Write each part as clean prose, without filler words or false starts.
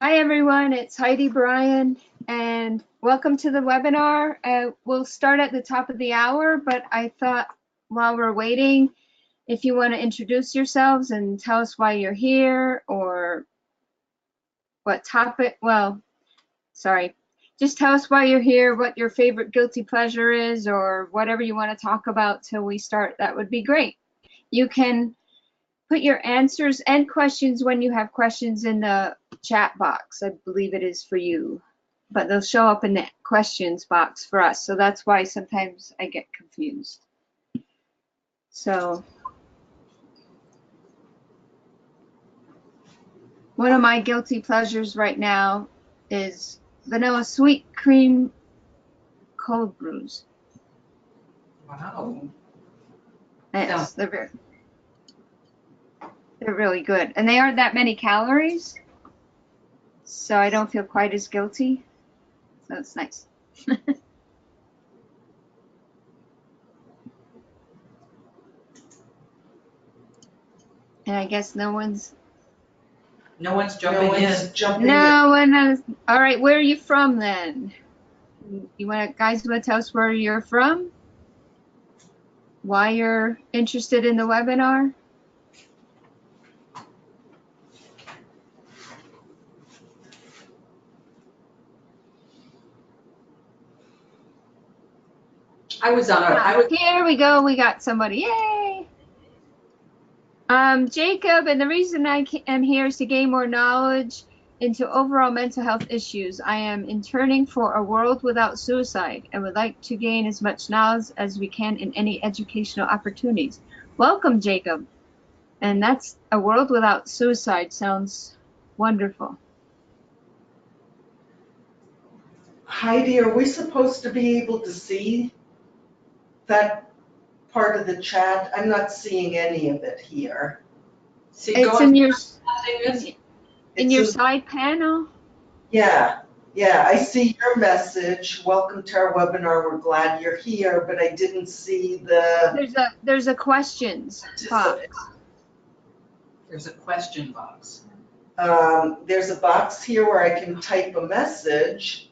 Hi everyone, it's Heidi Bryan and welcome to the webinar. We'll start at the top of the hour, but I thought while we're waiting, if you want to introduce yourselves and tell us why you're here or what topic, just tell us why you're here, what your favorite guilty pleasure is, or whatever you want to talk about till we start. That would be great. You can put your answers and questions when you have questions in the chat box. I believe it is for you, but they'll show up in the questions box for us. So that's why sometimes I get confused. So one of my guilty pleasures right now is vanilla sweet cream cold brews. Wow. Yes, they're really good. And they aren't that many calories, so I don't feel quite as guilty. So it's nice. And I guess no one's jumping in. No one else. All right, where are you from then? You guys want to tell us where you're from? Why you're interested in the webinar? Here we go. We got somebody. Yay! Jacob, and the reason I am here is to gain more knowledge into overall mental health issues. I am interning for a world without suicide and would like to gain as much knowledge as we can in any educational opportunities. Welcome, Jacob. And that's a world without suicide. Sounds wonderful. Heidi, are we supposed to be able to see that part of the chat? I'm not seeing any of it here. It's in your side panel. Yeah, I see your message. Welcome to our webinar. We're glad you're here, but I didn't see the... There's a questions box. There's a question box. There's a box here where I can type a message.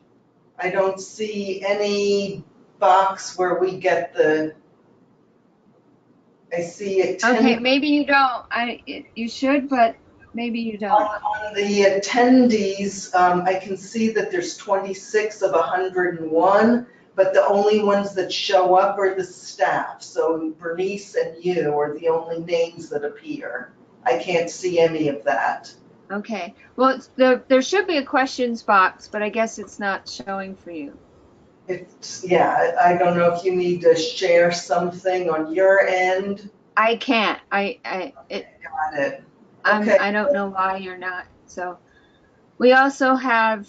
I don't see any box where we get the... I see it. Okay, maybe you don't. You should, but maybe you don't. On the attendees, I can see that there's 26 of 101, but the only ones that show up are the staff. So Bernice and you are the only names that appear. I can't see any of that. Okay. Well, there should be a questions box, but I guess it's not showing for you. I don't know if you need to share something on your end. I can't. Got it. Okay. I don't know why you're not. So we also have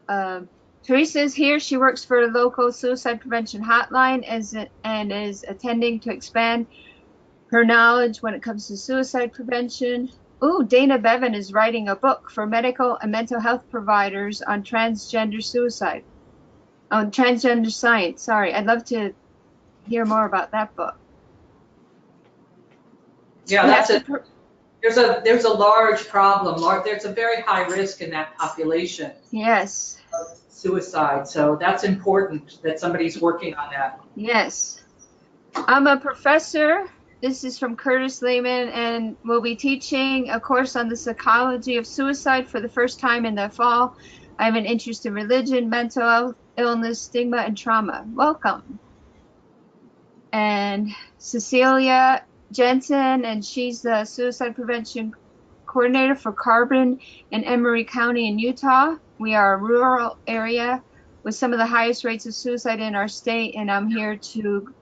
Teresa's here. She works for a local suicide prevention hotline and is attending to expand her knowledge when it comes to suicide prevention. Ooh, Dana Bevan is writing a book for medical and mental health providers on transgender suicide. On transgender science. Sorry, I'd love to hear more about that book. Yeah, there's a large problem. There's a very high risk in that population. Yes. Of suicide, so that's important that somebody's working on that. Yes. I'm a professor. This is from Curtis Lehman, and we'll be teaching a course on the psychology of suicide for the first time in the fall. I have an interest in religion, mental health, illness, stigma, and trauma. Welcome. And Cecilia Jensen, and she's the suicide prevention coordinator for Carbon in Emery County in Utah. We are a rural area with some of the highest rates of suicide in our state, and I'm here to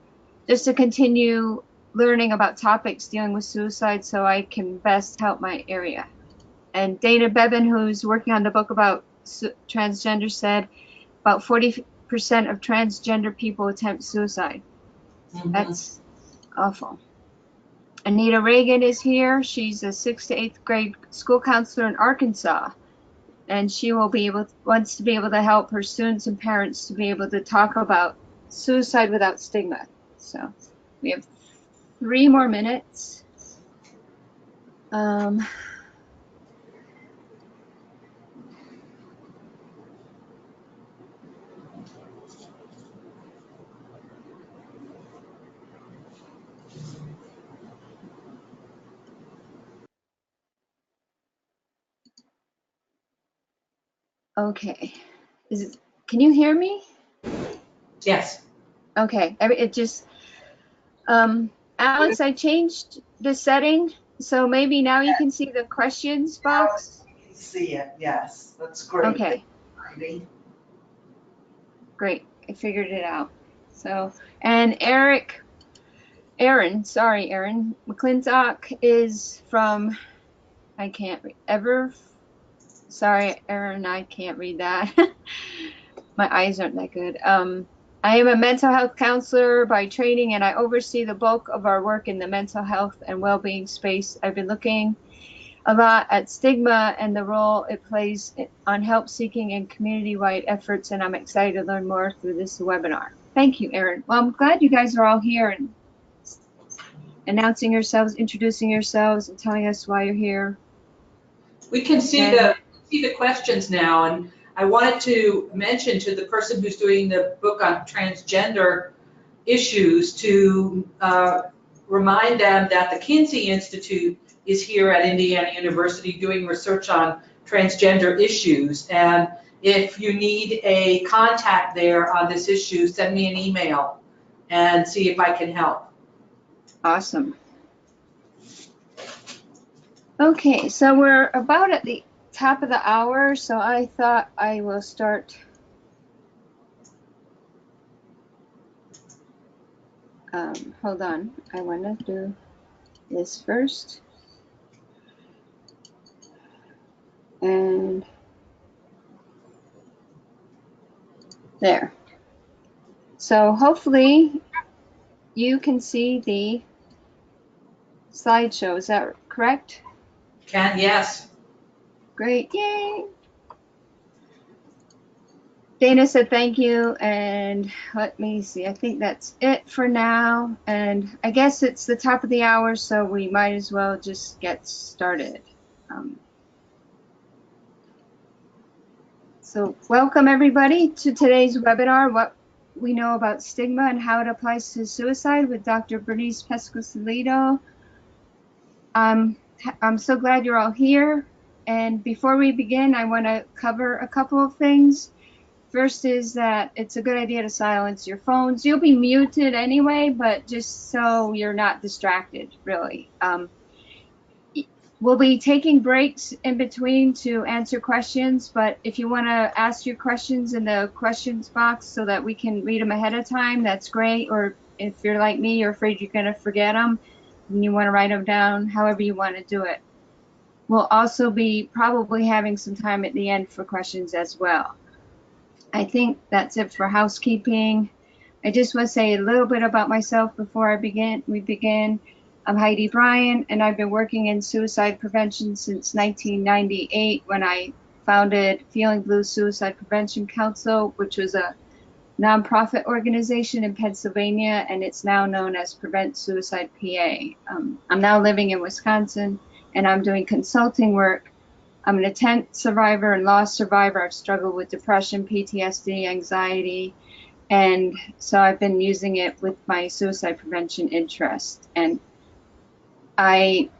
continue learning about topics dealing with suicide so I can best help my area. And Dana Bevan, who's working on the book about transgender, said about 40% of transgender people attempt suicide. Mm-hmm. That's awful. Anita Reagan is here. She's a 6th to 8th grade school counselor in Arkansas, and she wants to be able to help her students and parents to be able to talk about suicide without stigma. So we have 3 more minutes. Okay. Can you hear me? Yes. Okay. It just, Alex, I changed the setting, so maybe now you can see the questions box. You can see it, yes. That's great. Okay, Heidi. great. I figured it out. So, and Aaron McClintock is from, I can't read, sorry, Aaron, I can't read that. My eyes aren't that good. I am a mental health counselor by training, and I oversee the bulk of our work in the mental health and well-being space. I've been looking a lot at stigma and the role it plays on help-seeking and community-wide efforts, and I'm excited to learn more through this webinar. Thank you, Aaron. Well, I'm glad you guys are all here and announcing yourselves, introducing yourselves, and telling us why you're here. We can see the questions now, and I wanted to mention to the person who's doing the book on transgender issues to remind them that the Kinsey Institute is here at Indiana University doing research on transgender issues. And if you need a contact there on this issue, send me an email and see if I can help. Awesome. Okay, so we're about at the top of the hour, so I thought I will start. Hold on, I want to do this first. And there. So hopefully you can see the slideshow. Is that correct? Can, yes. Great, yay. Dana said thank you, and let me see, I think that's it for now. And I guess it's the top of the hour, so we might as well just get started. So welcome everybody to today's webinar, What We Know About Stigma and How It Applies to Suicide, with Dr. Bernice Pescosolido. I'm so glad you're all here. And before we begin, I want to cover a couple of things. First is that it's a good idea to silence your phones. You'll be muted anyway, but just so you're not distracted, really. We'll be taking breaks in between to answer questions, but if you want to ask your questions in the questions box so that we can read them ahead of time, that's great. Or if you're like me, you're afraid you're going to forget them and you want to write them down, however you want to do it. We'll also be probably having some time at the end for questions as well. I think that's it for housekeeping. I just want to say a little bit about myself before we begin. I'm Heidi Bryan, and I've been working in suicide prevention since 1998 when I founded Feeling Blue Suicide Prevention Council, which was a nonprofit organization in Pennsylvania, and it's now known as Prevent Suicide PA. I'm now living in Wisconsin, and I'm doing consulting work. I'm an attempt survivor and loss survivor. I've struggled with depression, PTSD, anxiety, and so I've been using it with my suicide prevention interest. And I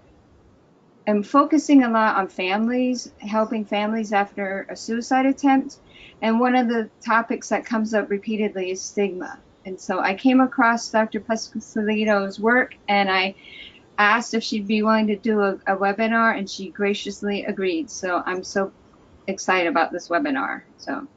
am focusing a lot on families, helping families after a suicide attempt. And one of the topics that comes up repeatedly is stigma. And so I came across Dr. Pescosolido's work, and I asked if she'd be willing to do a webinar, and she graciously agreed. So I'm so excited about this webinar. So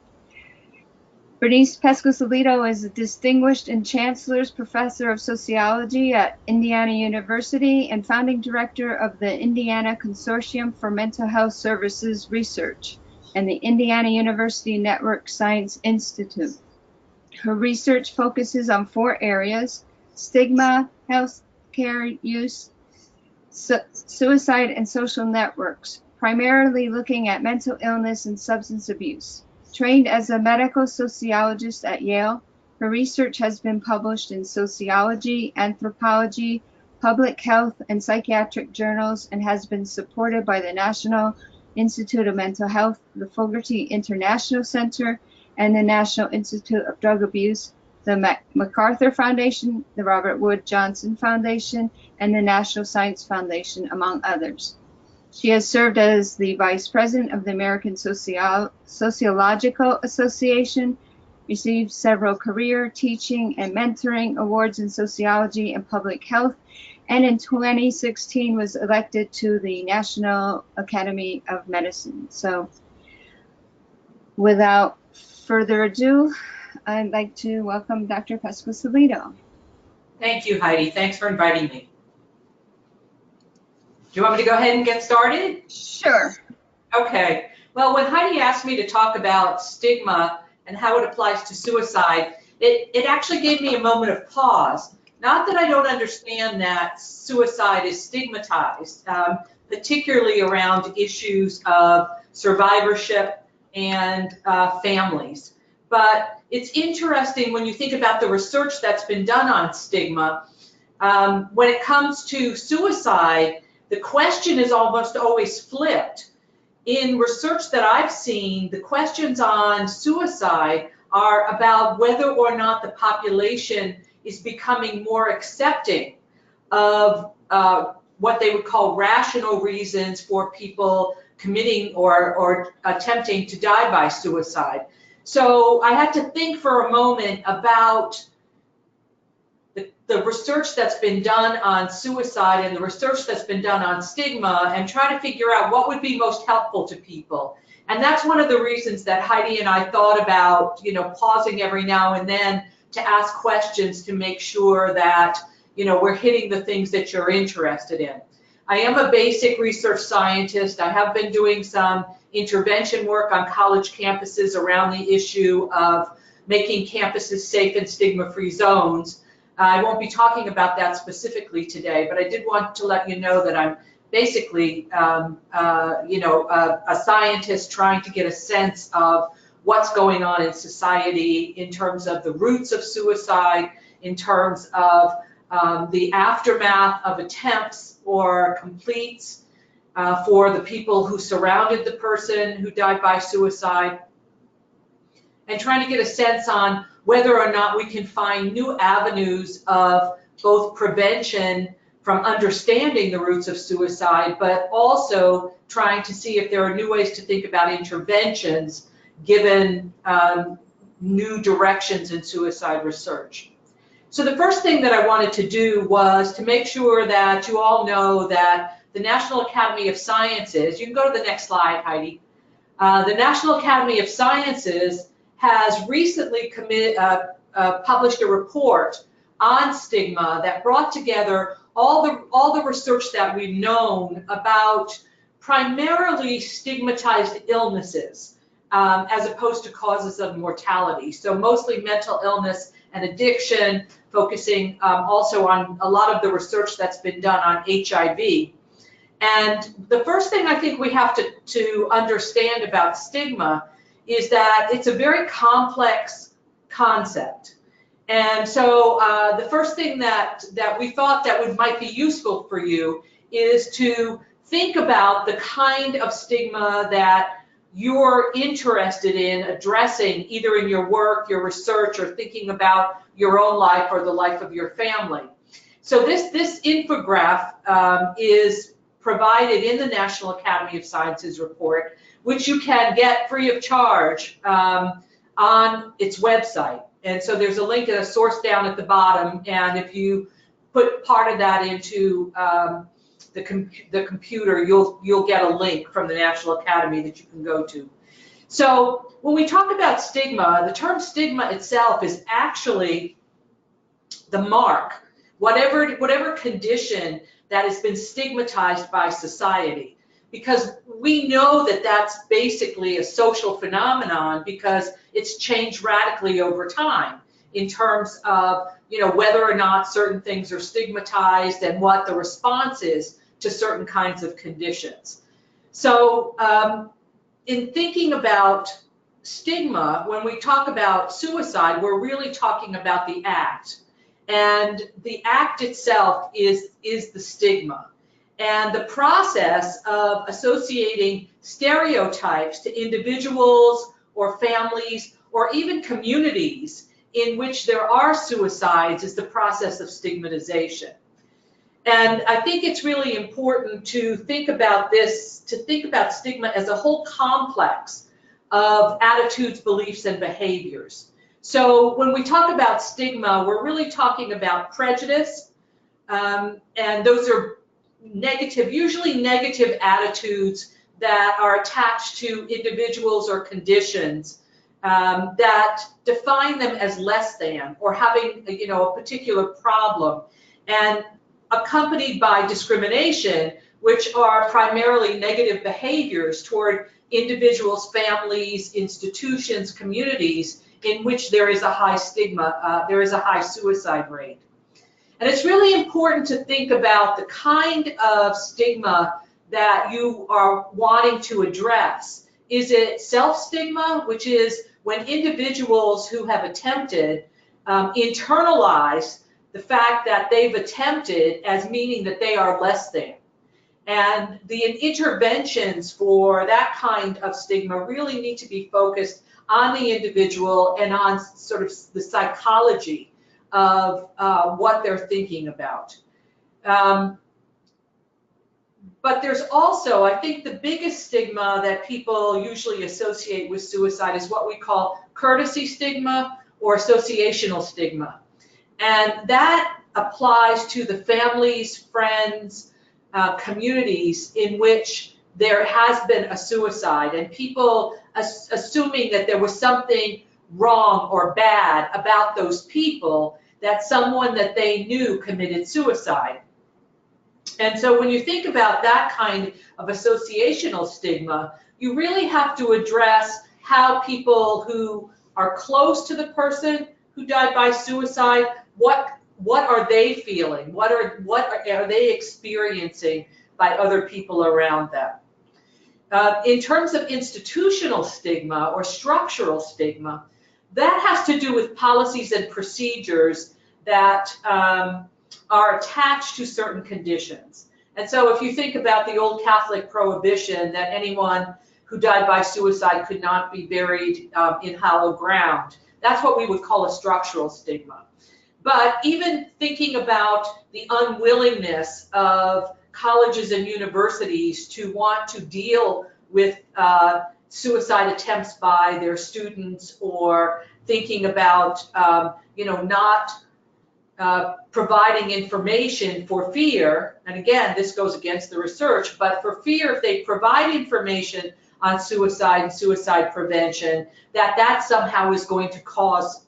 Bernice Pescosolido is a distinguished and Chancellor's Professor of Sociology at Indiana University and founding director of the Indiana Consortium for Mental Health Services Research and the Indiana University Network Science Institute. Her research focuses on 4 areas: stigma, healthcare use, suicide, and social networks, primarily looking at mental illness and substance abuse. Trained as a medical sociologist at Yale, her research has been published in sociology, anthropology, public health, and psychiatric journals, and has been supported by the National Institute of Mental Health, the Fogarty International Center, and the National Institute of Drug Abuse, the MacArthur Foundation, the Robert Wood Johnson Foundation, and the National Science Foundation, among others. She has served as the Vice President of the American Sociological Association, received several career, teaching, and mentoring awards in sociology and public health, and in 2016 was elected to the National Academy of Medicine. So without further ado, I'd like to welcome Dr. Pescosolido. Thank you, Heidi. Thanks for inviting me. Do you want me to go ahead and get started? Sure. Okay. Well, when Heidi asked me to talk about stigma and how it applies to suicide, it actually gave me a moment of pause. Not that I don't understand that suicide is stigmatized, particularly around issues of survivorship and families. But it's interesting when you think about the research that's been done on stigma. When it comes to suicide, the question is almost always flipped. In research that I've seen, the questions on suicide are about whether or not the population is becoming more accepting of what they would call rational reasons for people committing or attempting to die by suicide. So I had to think for a moment about the research that's been done on suicide and the research that's been done on stigma and try to figure out what would be most helpful to people. And that's one of the reasons that Heidi and I thought about, pausing every now and then to ask questions to make sure that, we're hitting the things that you're interested in. I am a basic research scientist. I have been doing some intervention work on college campuses around the issue of making campuses safe and stigma-free zones. I won't be talking about that specifically today, but I did want to let you know that I'm basically, a scientist trying to get a sense of what's going on in society in terms of the roots of suicide, in terms of the aftermath of attempts or completes for the people who surrounded the person who died by suicide, and trying to get a sense on whether or not we can find new avenues of both prevention from understanding the roots of suicide, but also trying to see if there are new ways to think about interventions given new directions in suicide research. So the first thing that I wanted to do was to make sure that you all know that the National Academy of Sciences, you can go to the next slide, Heidi. The National Academy of Sciences has recently published a report on stigma that brought together all the research that we've known about primarily stigmatized illnesses as opposed to causes of mortality. So mostly mental illness and addiction, focusing also on a lot of the research that's been done on HIV. And the first thing I think we have to understand about stigma is that it's a very complex concept. And so the first thing that we thought that might be useful for you is to think about the kind of stigma that you're interested in addressing either in your work, your research, or thinking about your own life or the life of your family. So this infograph is provided in the National Academy of Sciences report, which you can get free of charge on its website. And so there's a link and a source down at the bottom, and if you put part of that into the computer, you'll get a link from the National Academy that you can go to. So when we talk about stigma, the term stigma itself is actually the mark, whatever condition that has been stigmatized by society, because we know that that's basically a social phenomenon because it's changed radically over time in terms of whether or not certain things are stigmatized and what the response is to certain kinds of conditions. So in thinking about stigma, when we talk about suicide, we're really talking about the act. And the act itself is the stigma. And the process of associating stereotypes to individuals or families or even communities in which there are suicides is the process of stigmatization. And I think it's really important to think about this, to think about stigma as a whole complex of attitudes, beliefs, and behaviors. So when we talk about stigma, we're really talking about prejudice, and those are negative, usually negative attitudes that are attached to individuals or conditions that define them as less than, or having, a particular problem, and accompanied by discrimination, which are primarily negative behaviors toward individuals, families, institutions, communities in which there is a high stigma, there is a high suicide rate. And it's really important to think about the kind of stigma that you are wanting to address. Is it self-stigma, which is when individuals who have attempted internalize the fact that they've attempted as meaning that they are less than? And the interventions for that kind of stigma really need to be focused on the individual and on sort of the psychology of what they're thinking about. But there's also, I think the biggest stigma that people usually associate with suicide is what we call courtesy stigma or associational stigma. And that applies to the families, friends, communities in which there has been a suicide, and people assuming that there was something wrong or bad about those people, that someone that they knew committed suicide. And so when you think about that kind of associational stigma, you really have to address how people who are close to the person who died by suicide, what are they feeling? What are they experiencing by other people around them? In terms of institutional stigma or structural stigma, that has to do with policies and procedures that are attached to certain conditions. And so if you think about the old Catholic prohibition that anyone who died by suicide could not be buried in hollow ground, that's what we would call a structural stigma. But even thinking about the unwillingness of colleges and universities to want to deal with suicide attempts by their students, or thinking about not providing information for fear, and again, this goes against the research, but for fear if they provide information on suicide and suicide prevention, that somehow is going to cause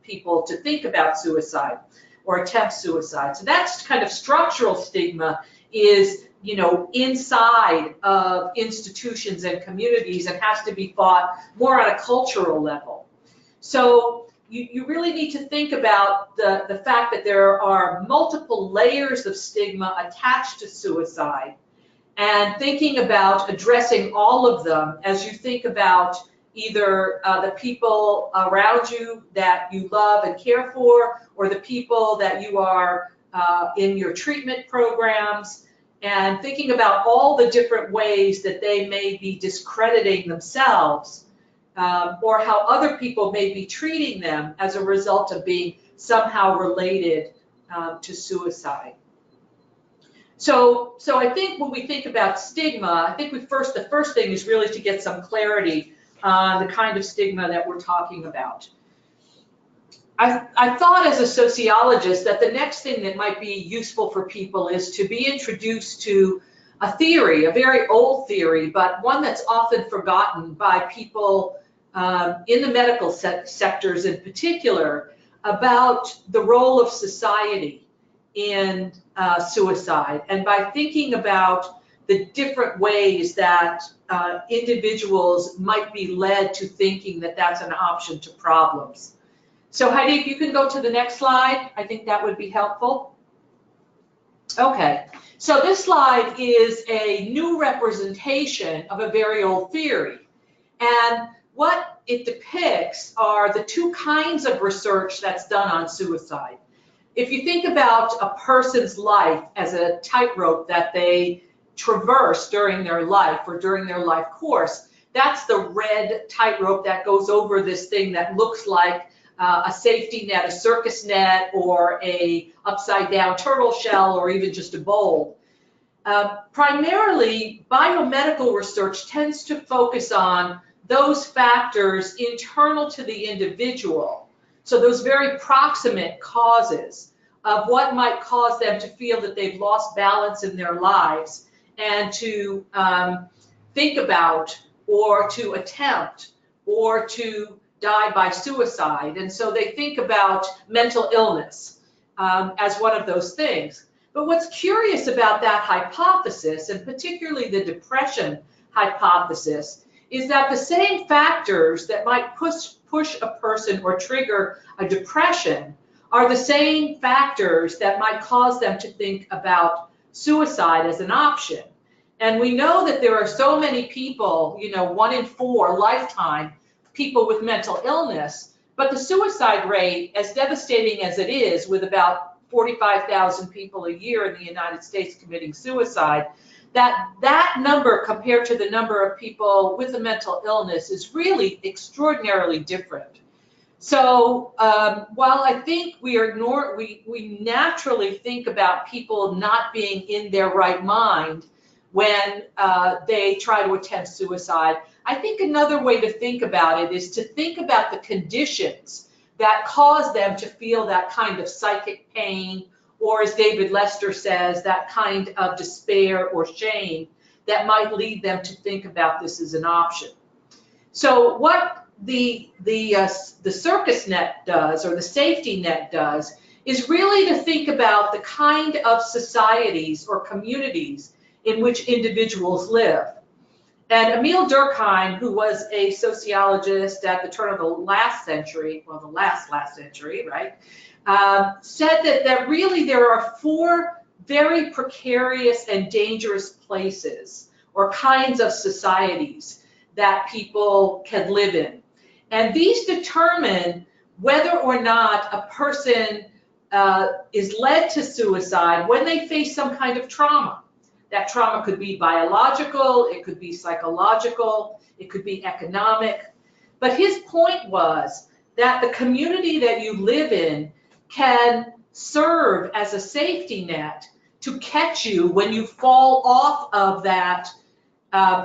people to think about suicide or attempt suicide. So that's kind of structural stigma, is inside of institutions and communities, and has to be fought more on a cultural level. So you really need to think about the fact that there are multiple layers of stigma attached to suicide, and thinking about addressing all of them as you think about either the people around you that you love and care for, or the people that you are in your treatment programs, and thinking about all the different ways that they may be discrediting themselves, or how other people may be treating them as a result of being somehow related to suicide. So I think when we think about stigma, I think the first thing is really to get some clarity on the kind of stigma that we're talking about. I thought as a sociologist that the next thing that might be useful for people is to be introduced to a theory, a very old theory, but one that's often forgotten by people in the medical sectors in particular, about the role of society in suicide, and by thinking about the different ways that individuals might be led to thinking that that's an option to problems. So Heidi, if you can go to the next slide, I think that would be helpful. Okay, so this slide is a new representation of a very old theory. And what it depicts are the two kinds of research that's done on suicide. If you think about a person's life as a tightrope that they traverse during their life or during their life course, that's the red tightrope that goes over this thing that looks like a safety net, a circus net, or a upside down turtle shell, or even just a bowl. Primarily, biomedical research tends to focus on those factors internal to the individual. So those very proximate causes of what might cause them to feel that they've lost balance in their lives and to think about or to attempt or to die by suicide. And so they think about mental illness as one of those things. But what's curious about that hypothesis, and particularly the depression hypothesis, is that the same factors that might push a person or trigger a depression are the same factors that might cause them to think about suicide as an option. And we know that there are so many people, 1 in 4 lifetime people with mental illness, but the suicide rate, as devastating as it is, with about 45,000 people a year in the United States committing suicide, that number compared to the number of people with a mental illness is really extraordinarily different. So while I think we naturally think about people not being in their right mind when they try to attempt suicide, I think another way to think about it is to think about the conditions that cause them to feel that kind of psychic pain, or as David Lester says, that kind of despair or shame that might lead them to think about this as an option. So what the circus net does, or the safety net does, is really to think about the kind of societies or communities in which individuals live. And Emile Durkheim, who was a sociologist at the turn of the last century, well, the last century, right, said that really there are 4 very precarious and dangerous places or kinds of societies that people can live in. And these determine whether or not a person is led to suicide when they face some kind of trauma. That trauma could be biological, it could be psychological, it could be economic. But his point was that the community that you live in can serve as a safety net to catch you when you fall off of that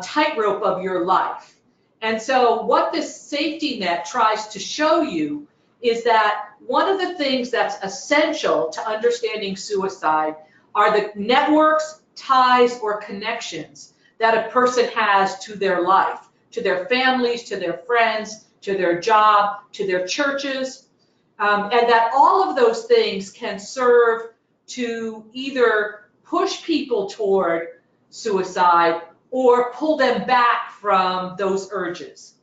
tightrope of your life. And so what this safety net tries to show you is that one of the things that's essential to understanding suicide are the networks, ties, or connections that a person has to their life, to their families, to their friends, to their job, to their churches, and that all of those things can serve to either push people toward suicide or pull them back from those urges.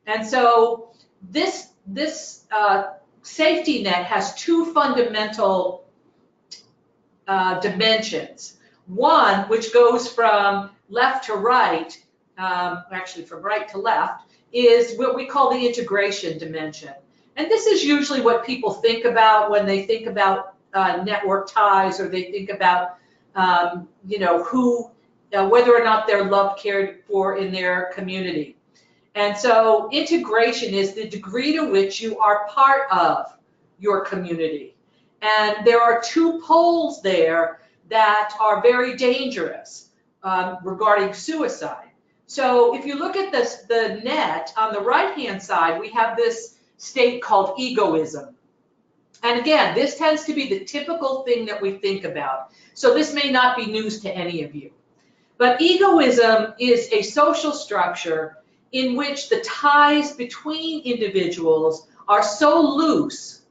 And so this safety net has 2 fundamental dimensions. One, which goes from left to right, actually from right to left, is what we call the integration dimension. And this is usually what people think about when they think about network ties, or they think about, whether or not they're loved, cared for in their community. And so integration is the degree to which you are part of your community. And there are 2 poles there that are very dangerous regarding suicide. So if you look at the net, on the right-hand side, we have this state called egoism. And again, this tends to be the typical thing that we think about. So this may not be news to any of you. But egoism is a social structure in which the ties between individuals are so loose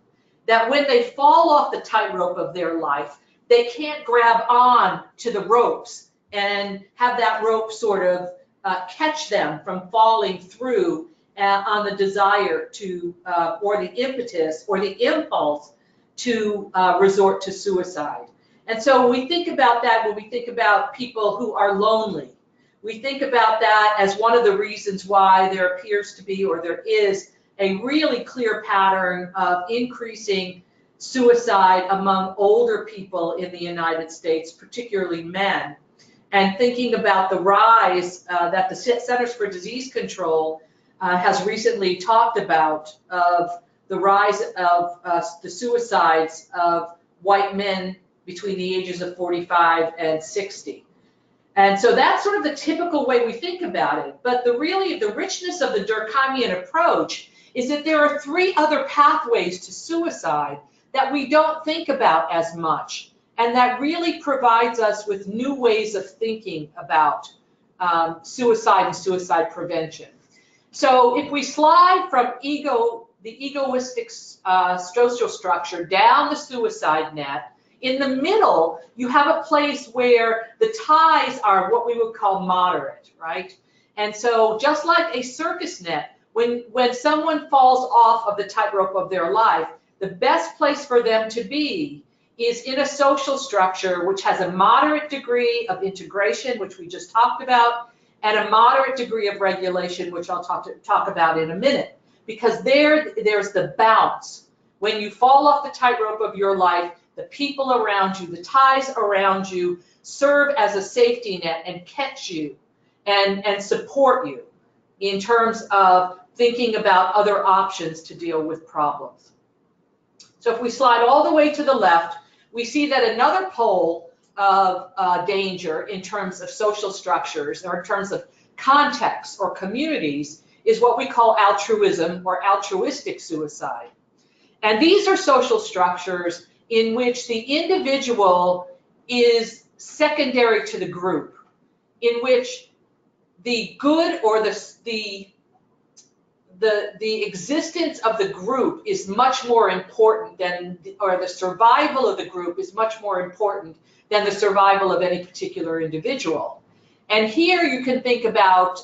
that when they fall off the tightrope of their life, they can't grab on to the ropes and have that rope sort of catch them from falling through on the desire to, or the impetus or the impulse to resort to suicide. And so we think about that when we think about people who are lonely. We think about that as one of the reasons why there appears to be, or there is, a really clear pattern of increasing suicide among older people in the United States, particularly men. And thinking about the rise that the Centers for Disease Control has recently talked about of the rise of the suicides of white men between the ages of 45 and 60. And so that's sort of the typical way we think about it. But the richness of the Durkheimian approach is that there are 3 other pathways to suicide that we don't think about as much, and that really provides us with new ways of thinking about suicide and suicide prevention. So if we slide from the egoistic social structure down the suicide net, in the middle, you have a place where the ties are what we would call moderate, right? And so just like a circus net, when someone falls off of the tightrope of their life, the best place for them to be is in a social structure which has a moderate degree of integration, which we just talked about, and a moderate degree of regulation, which I'll talk about in a minute. Because there's the bounce. When you fall off the tightrope of your life, the people around you, the ties around you serve as a safety net and catch you and support you in terms of thinking about other options to deal with problems. So if we slide all the way to the left, we see that another pole of danger in terms of social structures or in terms of contexts or communities is what we call altruism or altruistic suicide. And these are social structures in which the individual is secondary to the group, in which the good or the existence of the group is much more important than, or the survival of the group is much more important than the survival of any particular individual. And here you can think about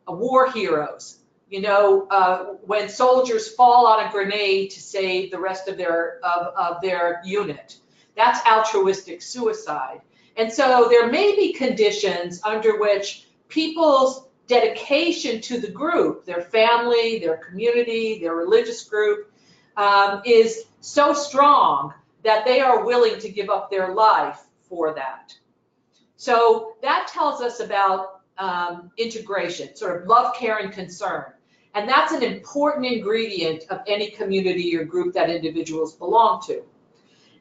war heroes. You know, when soldiers fall on a grenade to save the rest of their unit. That's altruistic suicide. And so there may be conditions under which people's dedication to the group, their family, their community, their religious group, is so strong that they are willing to give up their life for that. So that tells us about integration, sort of love, care, and concern. And that's an important ingredient of any community or group that individuals belong to.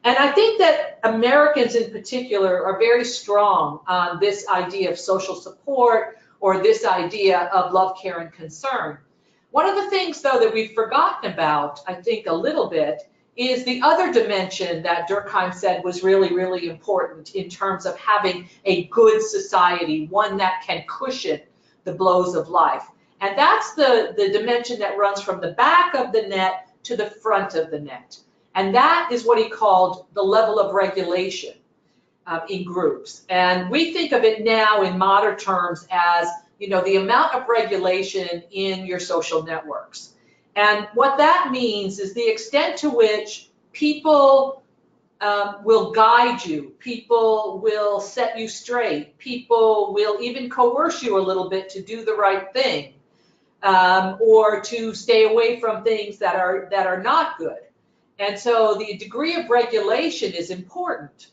And I think that Americans in particular are very strong on this idea of social support or this idea of love, care, and concern. One of the things, though, that we've forgotten about, I think a little bit, is the other dimension that Durkheim said was really, really important in terms of having a good society, one that can cushion the blows of life. And that's the dimension that runs from the back of the net to the front of the net. And that is what he called the level of regulation in groups. And we think of it now in modern terms as, you know, the amount of regulation in your social networks. And what that means is the extent to which people will guide you, people will set you straight, people will even coerce you a little bit to do the right thing. Or to stay away from things that are not good. And so the degree of regulation is important.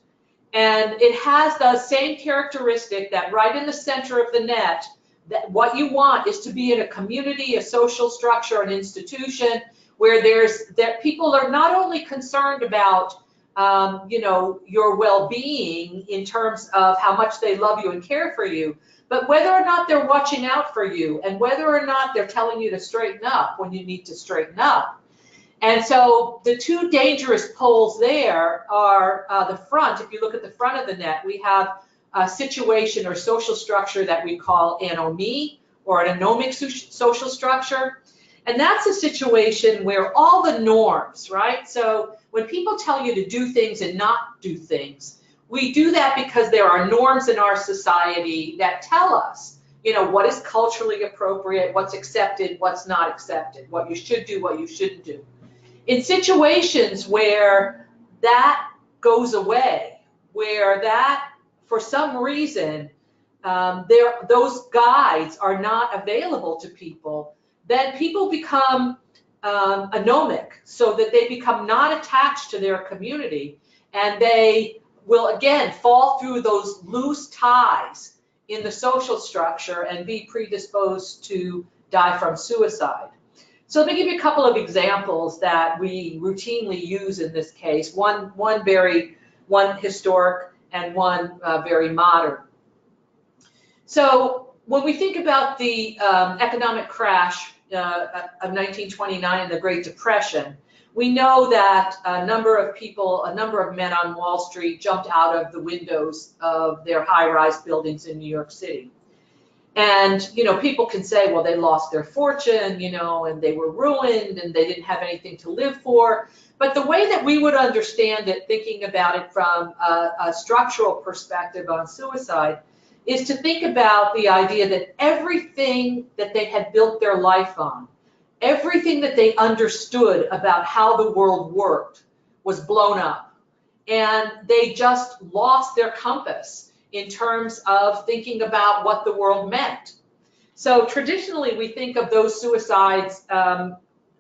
And it has the same characteristic that right in the center of the net, that what you want is to be in a community, a social structure, an institution where that people are not only concerned about you know, your well-being in terms of how much they love you and care for you, but whether or not they're watching out for you and whether or not they're telling you to straighten up when you need to straighten up. And so the 2 dangerous poles there are the front. If you look at the front of the net, we have a situation or social structure that we call anomie or an anomic social structure. And that's a situation where all the norms, right? So when people tell you to do things and not do things, we do that because there are norms in our society that tell us, you know, what is culturally appropriate, what's accepted, what's not accepted, what you should do, what you shouldn't do. In situations where that goes away, where that, for some reason, those guides are not available to people, then people become anomic, so that they become not attached to their community, and they will again fall through those loose ties in the social structure and be predisposed to die from suicide. So let me give you a couple of examples that we routinely use in this case, one historic and one very modern. So when we think about the economic crash of 1929 and the Great Depression, we know that a number of men on Wall Street jumped out of the windows of their high-rise buildings in New York City. And, you know, people can say, well, they lost their fortune, you know, and they were ruined and they didn't have anything to live for. But the way that we would understand it, thinking about it from a structural perspective on suicide, is to think about the idea that everything that they had built their life on, everything that they understood about how the world worked was blown up. And they just lost their compass in terms of thinking about what the world meant. So traditionally, we think of those suicides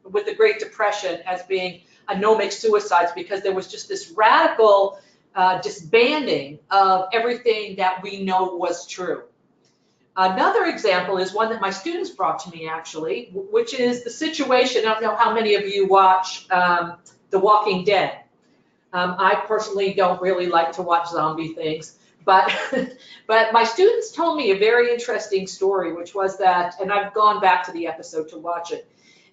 with the Great Depression as being anomic suicides because there was just this radical disbanding of everything that we know was true. Another example is one that my students brought to me, actually, which is the situation. I don't know how many of you watch The Walking Dead. I personally don't really like to watch zombie things. But my students told me a very interesting story, which was that, and I've gone back to the episode to watch it.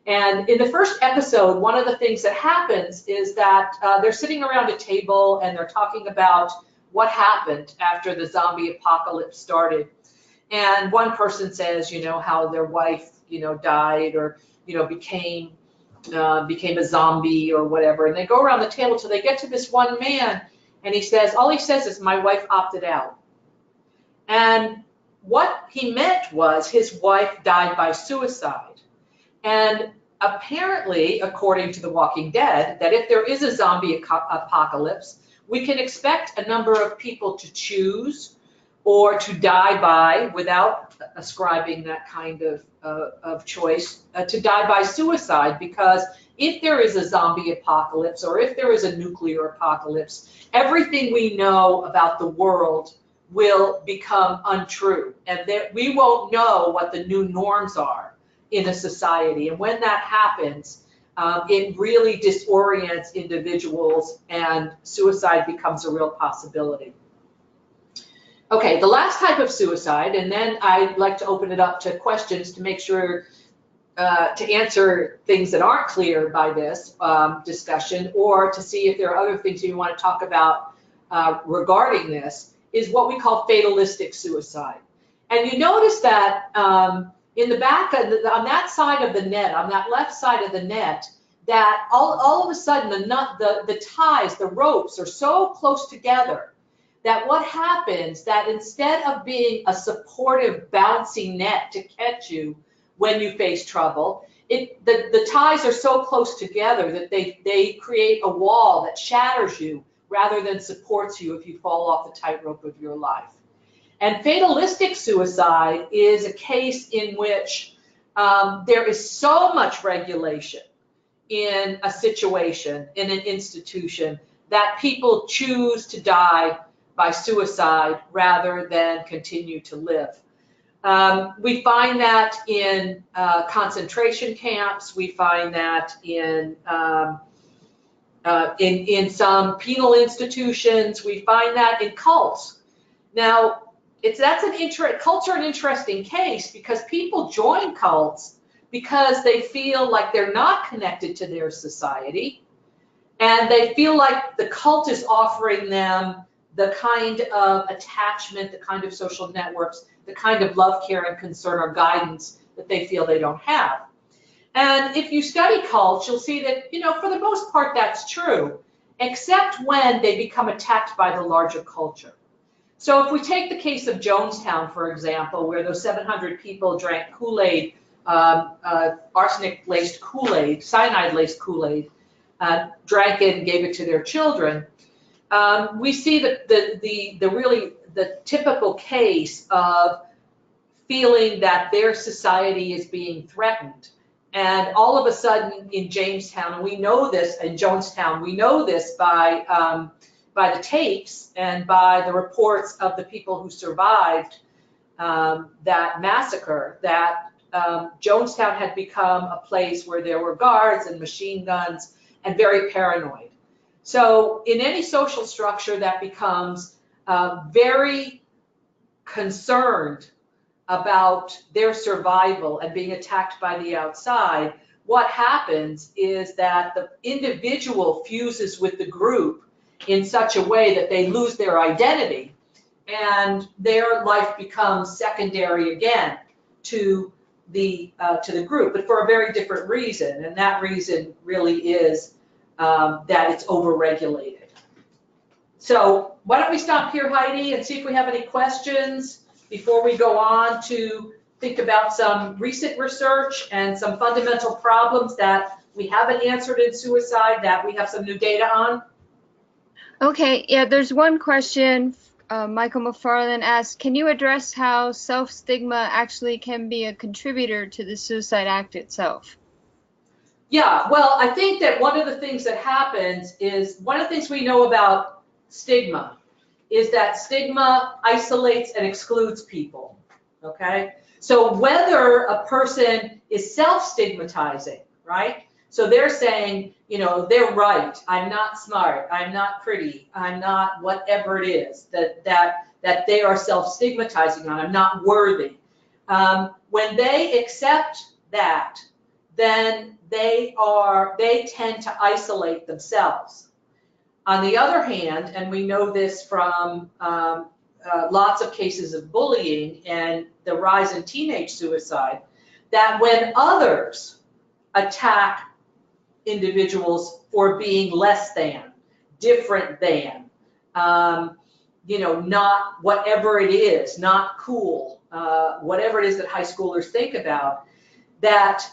And in the first episode, one of the things that happens is that they're sitting around a table and they're talking about what happened after the zombie apocalypse started. And one person says, you know, how their wife, you know, died or, you know, became a zombie or whatever. And they go around the table till they get to this one man. And all he says is, my wife opted out. And what he meant was his wife died by suicide. And apparently, according to The Walking Dead, that if there is a zombie apocalypse, we can expect a number of people to choose or to die by, without ascribing that kind of choice, to die by suicide, because if there is a zombie apocalypse or if there is a nuclear apocalypse, everything we know about the world will become untrue, and we won't know what the new norms are in a society. And when that happens, it really disorients individuals and suicide becomes a real possibility. Okay, the last type of suicide, and then I'd like to open it up to questions to make sure to answer things that aren't clear by this discussion, or to see if there are other things you want to talk about regarding this, is what we call fatalistic suicide. And you notice that in the back, on that side of the net, on that left side of the net, that all of a sudden the ties, the ropes are so close together that what happens, that instead of being a supportive, bouncy net to catch you when you face trouble, the ties are so close together that they create a wall that shatters you rather than supports you if you fall off the tightrope of your life. And fatalistic suicide is a case in which there is so much regulation in a situation, in an institution, that people choose to die by suicide rather than continue to live. We find that in concentration camps. We find that in some penal institutions. We find that in cults. Now, cults are an interesting case because people join cults because they feel like they're not connected to their society, and they feel like the cult is offering them the kind of attachment, the kind of social networks, the kind of love, care, and concern or guidance that they feel they don't have. And if you study cults, you'll see that, you know, for the most part, that's true, except when they become attacked by the larger culture. So if we take the case of Jonestown, for example, where those 700 people drank Kool-Aid, arsenic-laced Kool-Aid, cyanide-laced Kool-Aid, drank it and gave it to their children, we see that the typical case of feeling that their society is being threatened. And all of a sudden in Jamestown, and we know this, in Jonestown, we know this by the tapes and by the reports of the people who survived that massacre, that Jonestown had become a place where there were guards and machine guns and very paranoid. So in any social structure that becomes very concerned about their survival and being attacked by the outside, what happens is that the individual fuses with the group in such a way that they lose their identity and their life becomes secondary again to the group, but for a very different reason, and that reason really is that it's overregulated. So why don't we stop here, Heidi, and see if we have any questions before we go on to think about some recent research and some fundamental problems that we haven't answered in suicide that we have some new data on. Okay, yeah, there's one question. Michael McFarland asked, can you address how self-stigma actually can be a contributor to the suicide act itself? Yeah, well, I think that one of the things that happens is, one of the things we know about stigma is that stigma isolates and excludes people, okay? So whether a person is self-stigmatizing, right? So they're saying, you know, they're right, I'm not smart, I'm not pretty, I'm not whatever it is that they are self-stigmatizing on, I'm not worthy. When they accept that, then they tend to isolate themselves. On the other hand, and we know this from lots of cases of bullying and the rise in teenage suicide, that when others attack individuals for being less than, different than, you know, not whatever it is, not cool, whatever it is that high schoolers think about, that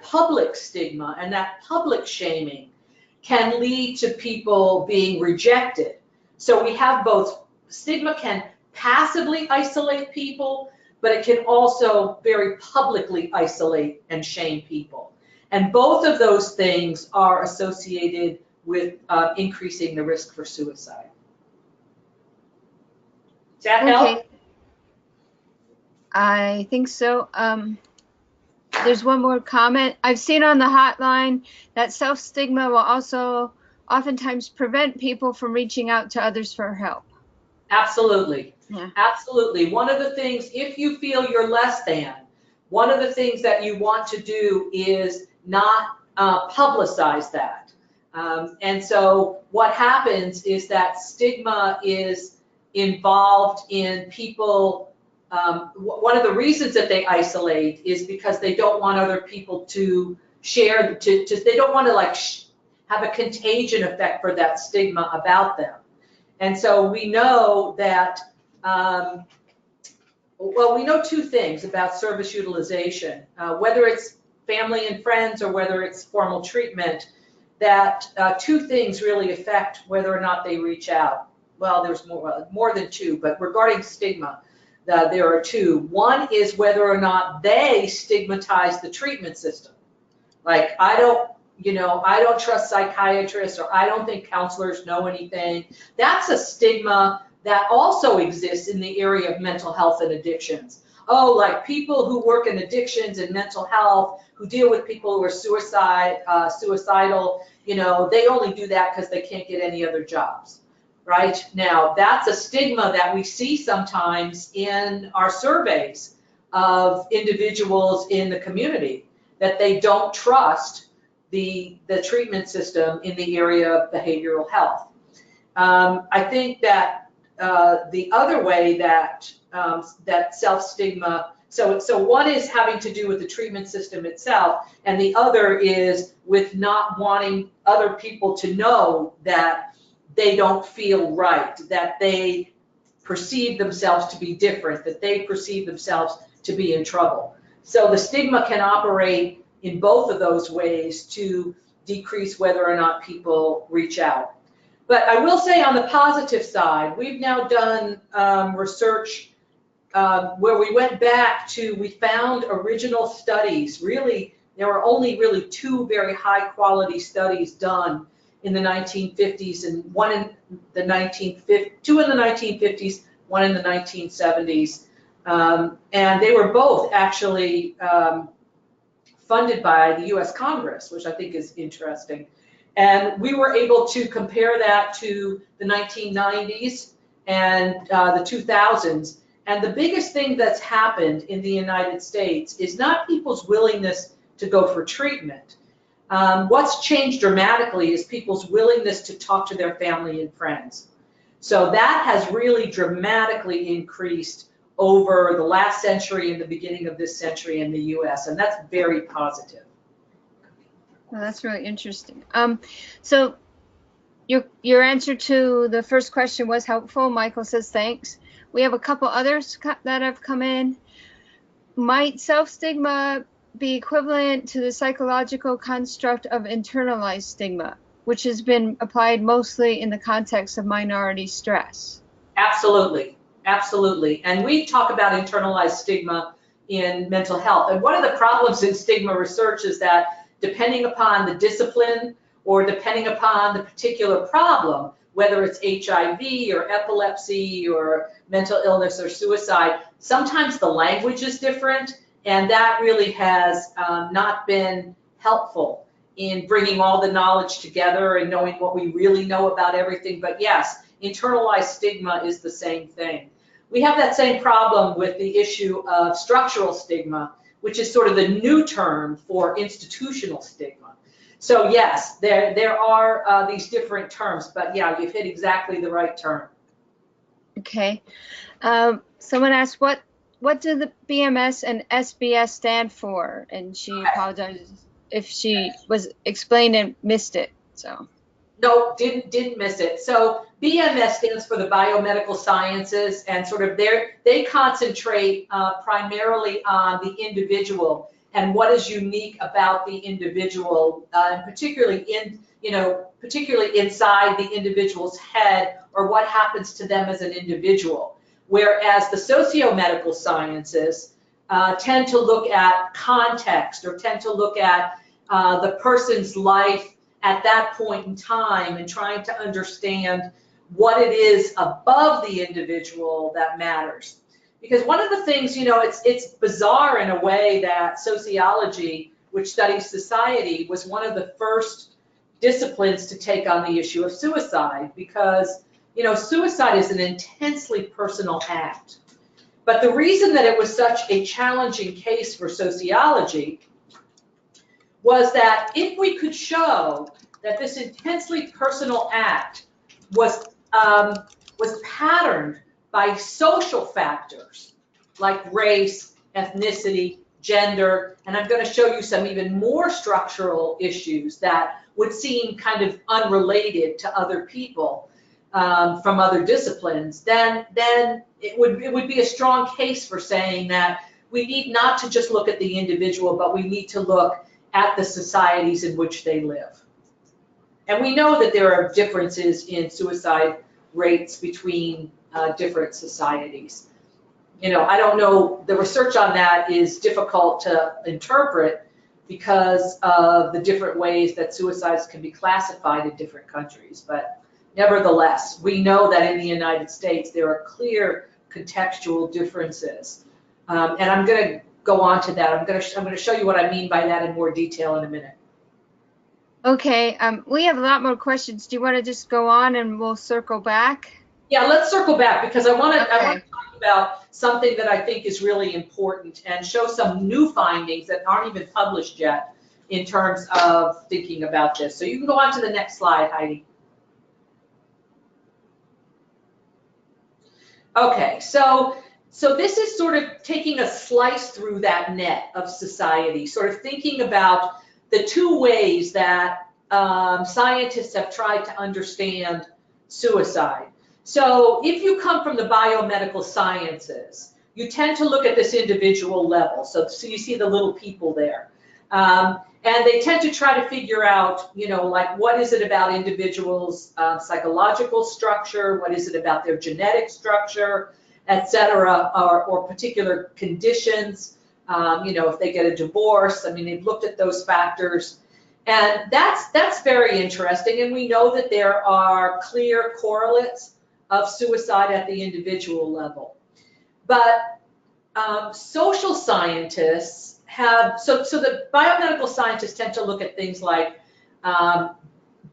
public stigma and that public shaming can lead to people being rejected. So we have both, stigma can passively isolate people, but it can also very publicly isolate and shame people. And both of those things are associated with increasing the risk for suicide. Does that help? I think so. There's one more comment. I've seen on the hotline that self-stigma will also oftentimes prevent people from reaching out to others for help. Absolutely. Yeah. Absolutely. One of the things, if you feel you're less than, one of the things that you want to do is not publicize that. And so what happens is that stigma is involved in people. One of the reasons that they isolate is because they don't want other people to share, they don't want to like have a contagion effect for that stigma about them. And so we know that, well, we know two things about service utilization, whether it's family and friends or whether it's formal treatment, that two things really affect whether or not they reach out. Well, there's more than two, but regarding stigma, there are two. One is whether or not they stigmatize the treatment system. Like, I don't trust psychiatrists, or I don't think counselors know anything. That's a stigma that also exists in the area of mental health and addictions. Oh, like people who work in addictions and mental health, who deal with people who are suicidal, you know, they only do that because they can't get any other jobs. Right? Now, that's a stigma that we see sometimes in our surveys of individuals in the community, that they don't trust the treatment system in the area of behavioral health. I think that the other way that that self-stigma, so one is having to do with the treatment system itself, and the other is with not wanting other people to know that they don't feel right, that they perceive themselves to be different, that they perceive themselves to be in trouble. So the stigma can operate in both of those ways to decrease whether or not people reach out. But I will say, on the positive side, we've now done research where we went back to, we found original studies. Really, there were only really two very high quality studies done in the 1950s, and two in the 1950s, one in the 1970s, And they were both actually funded by the US Congress, which I think is interesting. And we were able to compare that to the 1990s and the 2000s. And the biggest thing that's happened in the United States is not people's willingness to go for treatment. What's changed dramatically is people's willingness to talk to their family and friends. So that has really dramatically increased over the last century and the beginning of this century in the US, and that's very positive. Well, that's really interesting. So your answer to the first question was helpful. Michael says thanks. We have a couple others that have come in. Might self-stigma be equivalent to the psychological construct of internalized stigma, which has been applied mostly in the context of minority stress? Absolutely, absolutely. And we talk about internalized stigma in mental health. And one of the problems in stigma research is that depending upon the discipline or depending upon the particular problem, whether it's HIV or epilepsy or mental illness or suicide, sometimes the language is different, and that really has not been helpful in bringing all the knowledge together and knowing what we really know about everything. But yes, internalized stigma is the same thing. We have that same problem with the issue of structural stigma, which is sort of the new term for institutional stigma. So yes, there are these different terms, but yeah, you've hit exactly the right term. Okay. Someone asked, what do the BMS and SBS stand for? And she apologizes if she was explained and missed it. So. No, didn't miss it. So BMS stands for the biomedical sciences, and sort of they concentrate primarily on the individual and what is unique about the individual, and particularly inside the individual's head, or what happens to them as an individual. Whereas the socio-medical sciences tend to look at context, or tend to look at the person's life at that point in time and trying to understand what it is above the individual that matters. Because one of the things, it's bizarre in a way that sociology, which studies society, was one of the first disciplines to take on the issue of suicide, because, suicide is an intensely personal act. But the reason that it was such a challenging case for sociology was that if we could show that this intensely personal act was patterned by social factors like race, ethnicity, gender, and I'm going to show you some even more structural issues that would seem kind of unrelated to other people from other disciplines, then it would be a strong case for saying that we need not to just look at the individual, but we need to look at the societies in which they live. And we know that there are differences in suicide rates between different societies. I don't know, the research on that is difficult to interpret because of the different ways that suicides can be classified in different countries. But nevertheless, we know that in the United States there are clear contextual differences. And I'm going to go on to that. I'm going to show you what I mean by that in more detail in a minute. Okay, we have a lot more questions. Do you want to just go on and we'll circle back? Yeah, let's circle back, because I want to talk about something that I think is really important and show some new findings that aren't even published yet in terms of thinking about this. So you can go on to the next slide, Heidi. Okay, so this is sort of taking a slice through that net of society, sort of thinking about the two ways that scientists have tried to understand suicide. So if you come from the biomedical sciences, you tend to look at this individual level. So you see the little people there. And they tend to try to figure out, like, what is it about individuals' psychological structure? What is it about their genetic structure, et cetera, or particular conditions? If they get a divorce, they've looked at those factors. And that's very interesting. And we know that there are clear correlates of suicide at the individual level. But social scientists have, so the biomedical scientists tend to look at things like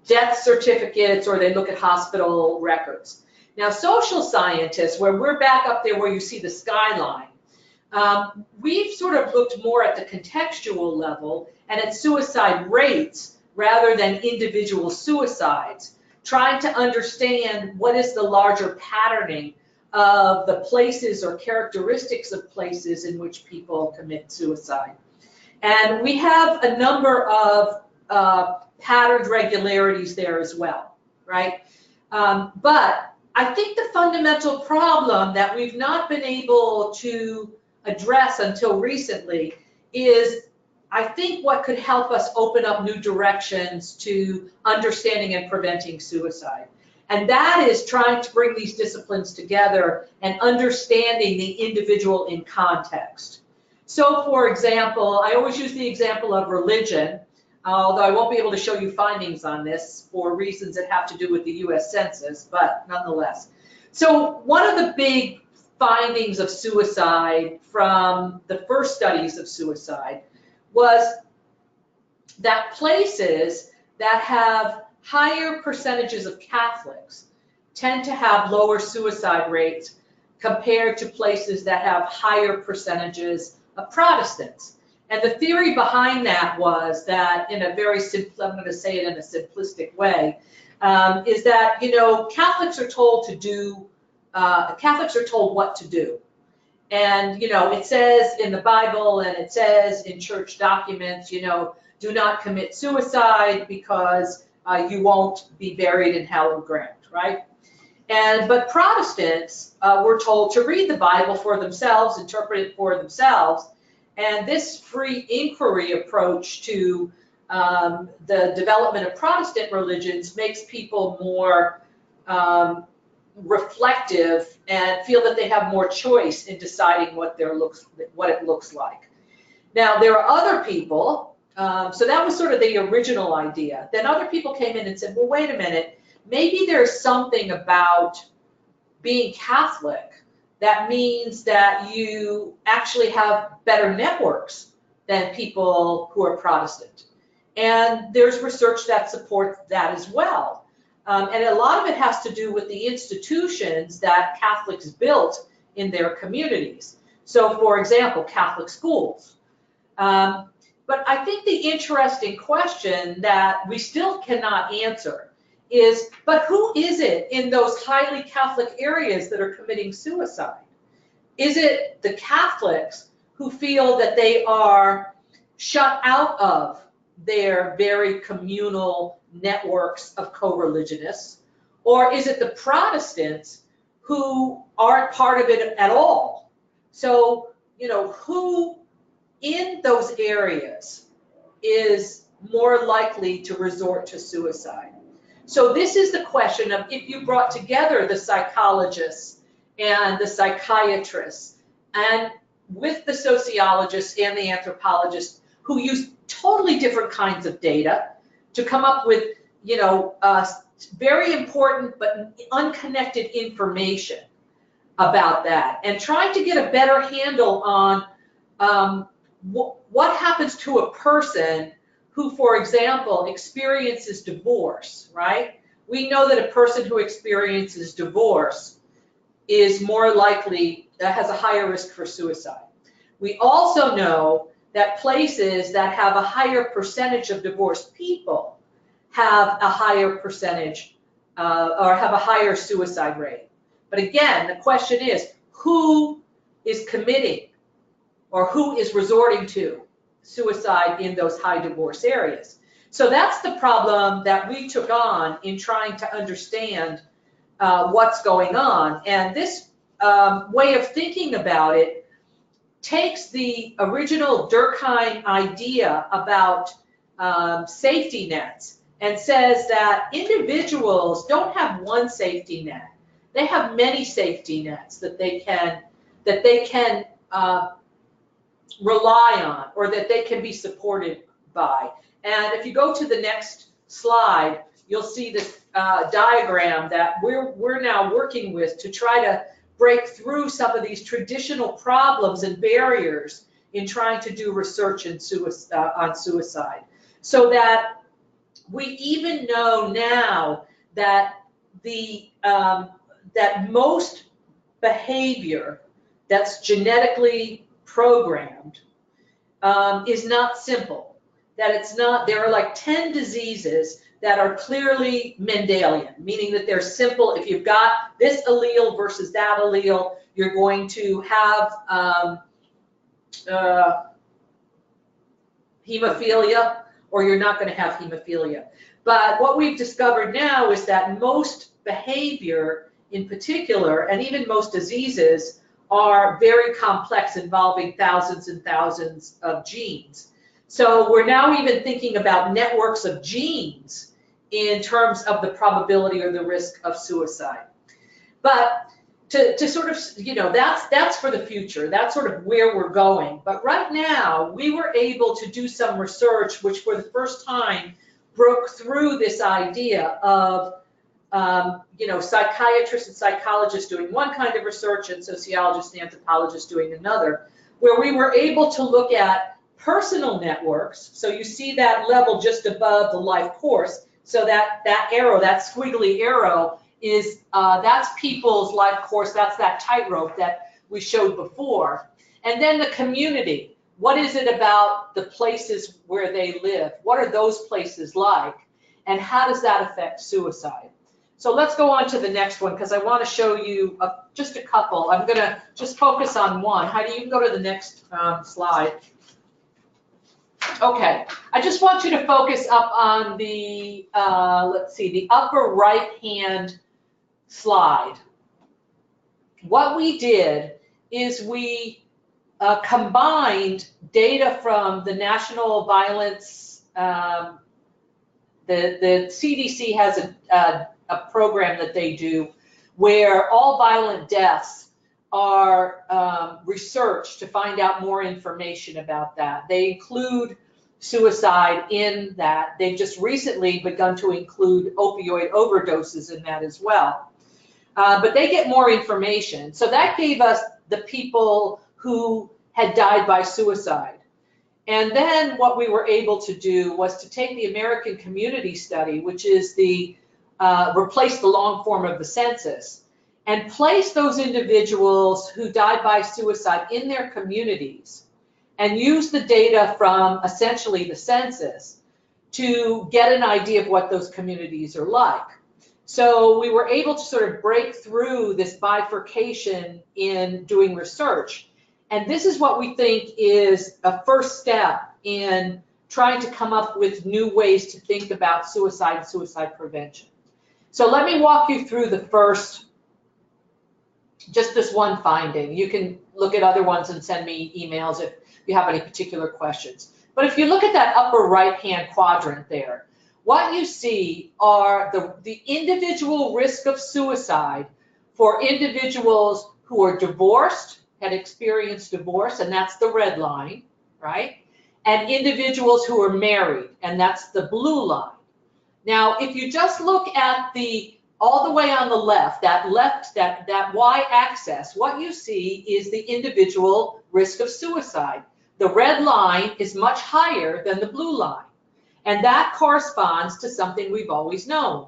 death certificates, or they look at hospital records. Now, social scientists, where we're back up there where you see the skyline, we've sort of looked more at the contextual level and at suicide rates rather than individual suicides, trying to understand what is the larger patterning of the places or characteristics of places in which people commit suicide. And we have a number of patterned regularities there as well, right? But I think the fundamental problem that we've not been able to address until recently is, I think, what could help us open up new directions to understanding and preventing suicide. And that is trying to bring these disciplines together and understanding the individual in context. So, for example, I always use the example of religion, although I won't be able to show you findings on this for reasons that have to do with the US Census, but nonetheless. So one of the big findings of suicide from the first studies of suicide was that places that have higher percentages of Catholics tend to have lower suicide rates compared to places that have higher percentages of Protestants. And the theory behind that was that, in a very simple, I'm going to say it in a simplistic way, is that, you know, Catholics are told what to do. And, you know, it says in the Bible and it says in church documents, you know, do not commit suicide because you won't be buried in hallowed ground, right? But Protestants were told to read the Bible for themselves, interpret it for themselves. And this free inquiry approach to the development of Protestant religions makes people more reflective and feel that they have more choice in deciding what it looks like. Now, there are other people, so that was sort of the original idea. Then other people came in and said, well, wait a minute, maybe there's something about being Catholic that means that you actually have better networks than people who are Protestant. And there's research that supports that as well. And a lot of it has to do with the institutions that Catholics built in their communities. So, for example, Catholic schools. But I think the interesting question that we still cannot answer is, but who is it in those highly Catholic areas that are committing suicide? Is it the Catholics who feel that they are shut out of their very communal networks of co-religionists? Or is it the Protestants who aren't part of it at all? So, you know, who in those areas is more likely to resort to suicide? So this is the question of, if you brought together the psychologists and the psychiatrists and with the sociologists and the anthropologists who use totally different kinds of data to come up with, you know, very important but unconnected information about that, and trying to get a better handle on what happens to a person who, for example, experiences divorce, right? We know that a person who experiences divorce is more likely, has a higher risk for suicide. We also know that places that have a higher percentage of divorced people have a higher percentage or have a higher suicide rate. But again, the question is, who is committing or who is resorting to suicide in those high divorce areas? So that's the problem that we took on in trying to understand what's going on. And this way of thinking about it takes the original Durkheim idea about safety nets and says that individuals don't have one safety net. They have many safety nets that they can rely on, or that they can be supported by. And if you go to the next slide, you'll see this diagram that we're now working with to try to break through some of these traditional problems and barriers in trying to do research on suicide. So that we even know now that that most behavior that's genetically programmed is not simple. That it's not, there are like 10 diseases that are clearly Mendelian, meaning that they're simple. If you've got this allele versus that allele, you're going to have hemophilia, or you're not going to have hemophilia. But what we've discovered now is that most behavior in particular, and even most diseases, are very complex, involving thousands and thousands of genes. So we're now even thinking about networks of genes in terms of the probability or the risk of suicide. But to sort of, you know, that's for the future. That's sort of where we're going. But right now, we were able to do some research which for the first time broke through this idea of, you know, psychiatrists and psychologists doing one kind of research and sociologists and anthropologists doing another, where we were able to look at personal networks. So you see that level just above the life course. So that arrow, that squiggly arrow, is that's people's life course. That's that tightrope that we showed before. And then the community. What is it about the places where they live? What are those places like? And how does that affect suicide? So let's go on to the next one, because I want to show you just a couple. I'm going to just focus on one. Heidi, you can go to the next slide. Okay, I just want you to focus up on the, let's see, the upper right-hand slide. What we did is we combined data from the National Violence, the CDC has a program that they do where all violent deaths are researched to find out more information about that. They include suicide in that. They've just recently begun to include opioid overdoses in that as well. But they get more information. So that gave us the people who had died by suicide. And then what we were able to do was to take the American Community Study, which is the replace the long form of the census, and place those individuals who died by suicide in their communities and use the data from essentially the census to get an idea of what those communities are like. So we were able to sort of break through this bifurcation in doing research. And this is what we think is a first step in trying to come up with new ways to think about suicide and suicide prevention. So let me walk you through the first, just this one finding. You can look at other ones and send me emails if you have any particular questions. But if you look at that upper right-hand quadrant there, what you see are the individual risk of suicide for individuals who are divorced, had experienced divorce, and that's the red line, right? And individuals who are married, and that's the blue line. Now, if you just look at all the way on the left, that y-axis, what you see is the individual risk of suicide. The red line is much higher than the blue line. And that corresponds to something we've always known,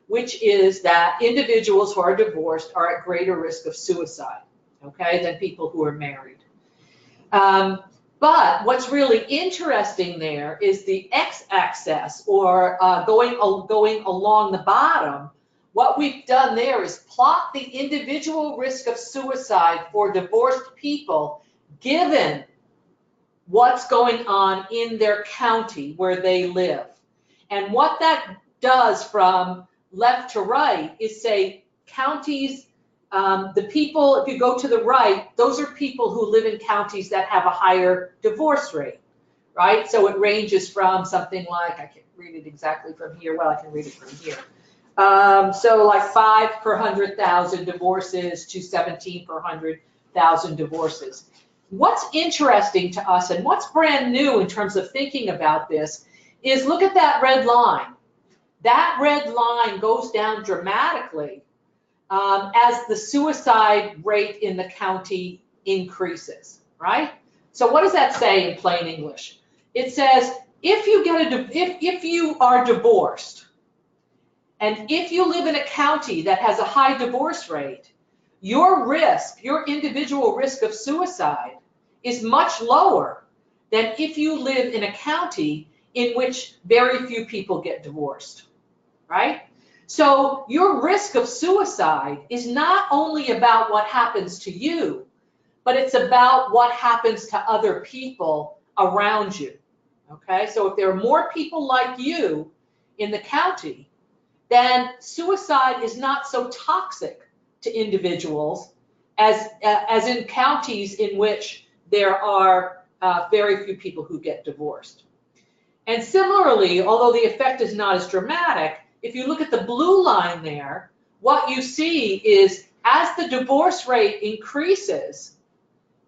which is that individuals who are divorced are at greater risk of suicide, okay, than people who are married. But what's really interesting there is the x-axis, or going along the bottom. What we've done there is plot the individual risk of suicide for divorced people given what's going on in their county where they live. And what that does from left to right is say counties, the people, if you go to the right, those are people who live in counties that have a higher divorce rate, right? So it ranges from something like, I can't read it exactly from here, well, I can read it from here. So like 5 per 100,000 divorces to 17 per 100,000 divorces. What's interesting to us and what's brand new in terms of thinking about this is look at that red line. That red line goes down dramatically as the suicide rate in the county increases, right? So what does that say in plain English? It says if you are divorced, and if you live in a county that has a high divorce rate, your risk, your individual risk of suicide is much lower than if you live in a county in which very few people get divorced, right? So your risk of suicide is not only about what happens to you, but it's about what happens to other people around you, okay? So if there are more people like you in the county, then suicide is not so toxic to individuals as in counties in which there are very few people who get divorced. And similarly, although the effect is not as dramatic, if you look at the blue line there, what you see is as the divorce rate increases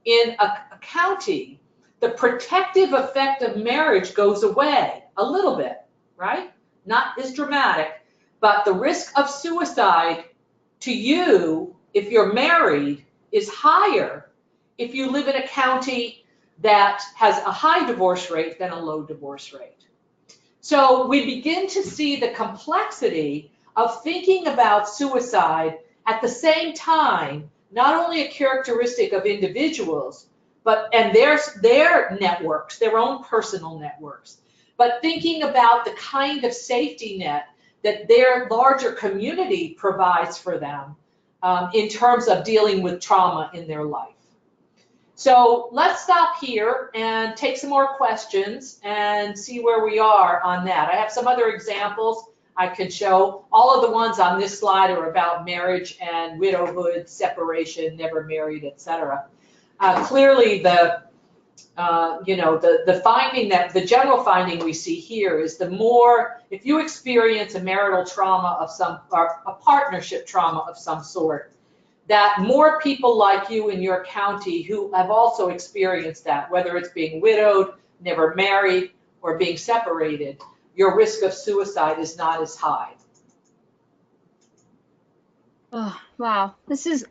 in a county, the protective effect of marriage goes away a little bit, right? Not as dramatic, but the risk of suicide to you, if you're married, is higher if you live in a county that has a high divorce rate than a low divorce rate. So we begin to see the complexity of thinking about suicide at the same time, not only a characteristic of individuals, and their networks, their own personal networks, but thinking about the kind of safety net that their larger community provides for them in terms of dealing with trauma in their life. So let's stop here and take some more questions and see where we are on that. I have some other examples I can show. All of the ones on this slide are about marriage and widowhood, separation, never married, etc. Clearly, the general finding we see here is the more, if you experience a marital trauma of some, or a partnership trauma of some sort, that more people like you in your county who have also experienced that, whether it's being widowed, never married, or being separated, your risk of suicide is not as high. Oh, wow. This is,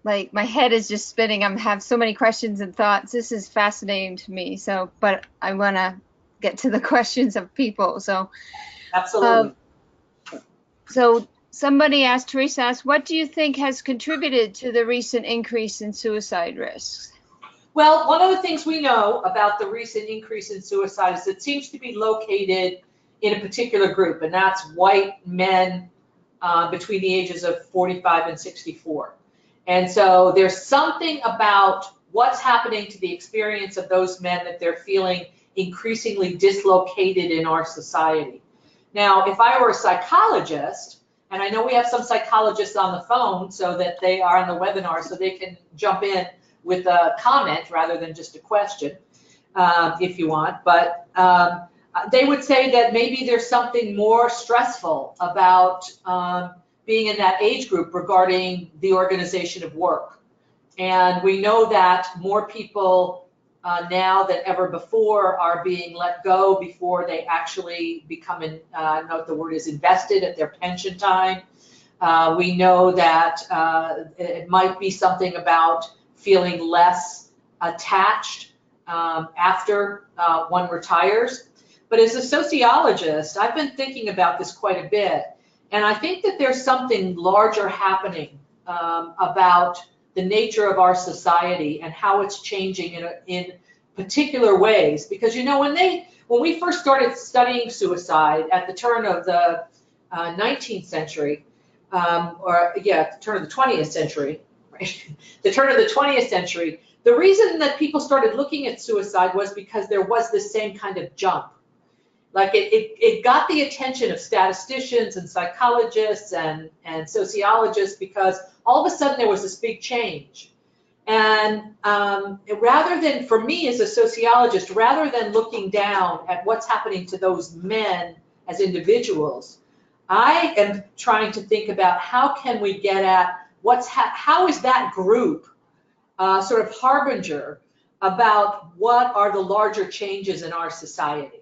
like, my head is just spinning. I have so many questions and thoughts. This is fascinating to me. So, but I want to get to the questions of people. So, Absolutely. So Teresa asked, what do you think has contributed to the recent increase in suicide risks? Well, one of the things we know about the recent increase in suicide is it seems to be located in a particular group, and that's white men between the ages of 45 and 64. And so there's something about what's happening to the experience of those men that they're feeling increasingly dislocated in our society. Now, if I were a psychologist, and I know we have some psychologists on the phone so that they are on the webinar so they can jump in with a comment rather than just a question, if you want, but they would say that maybe there's something more stressful about being in that age group regarding the organization of work. And we know that more people now than ever before are being let go before they actually become, I don't know what the word is, invested at their pension time. We know that it might be something about feeling less attached after one retires. But as a sociologist, I've been thinking about this quite a bit. And I think that there's something larger happening about the nature of our society and how it's changing in particular ways. Because, you know, when we first started studying suicide at the turn of the 19th century, the turn of the 20th century, right? The turn of the 20th century, the reason that people started looking at suicide was because there was this same kind of jump. Like it got the attention of statisticians and psychologists and sociologists because all of a sudden there was this big change. And rather than, for me as a sociologist, rather than looking down at what's happening to those men as individuals, I am trying to think about how can we get at how is that group sort of harbinger about what are the larger changes in our society.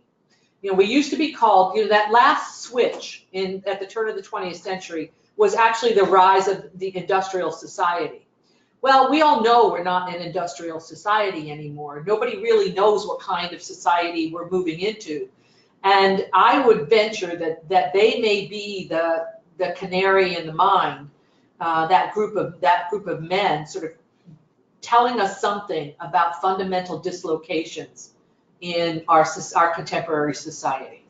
You know, we used to be called, you know, that last switch at the turn of the 20th century was actually the rise of the industrial society. Well, we all know we're not an industrial society anymore. Nobody really knows what kind of society we're moving into. And I would venture that they may be the canary in the mine, that group of men sort of telling us something about fundamental dislocations in our contemporary society.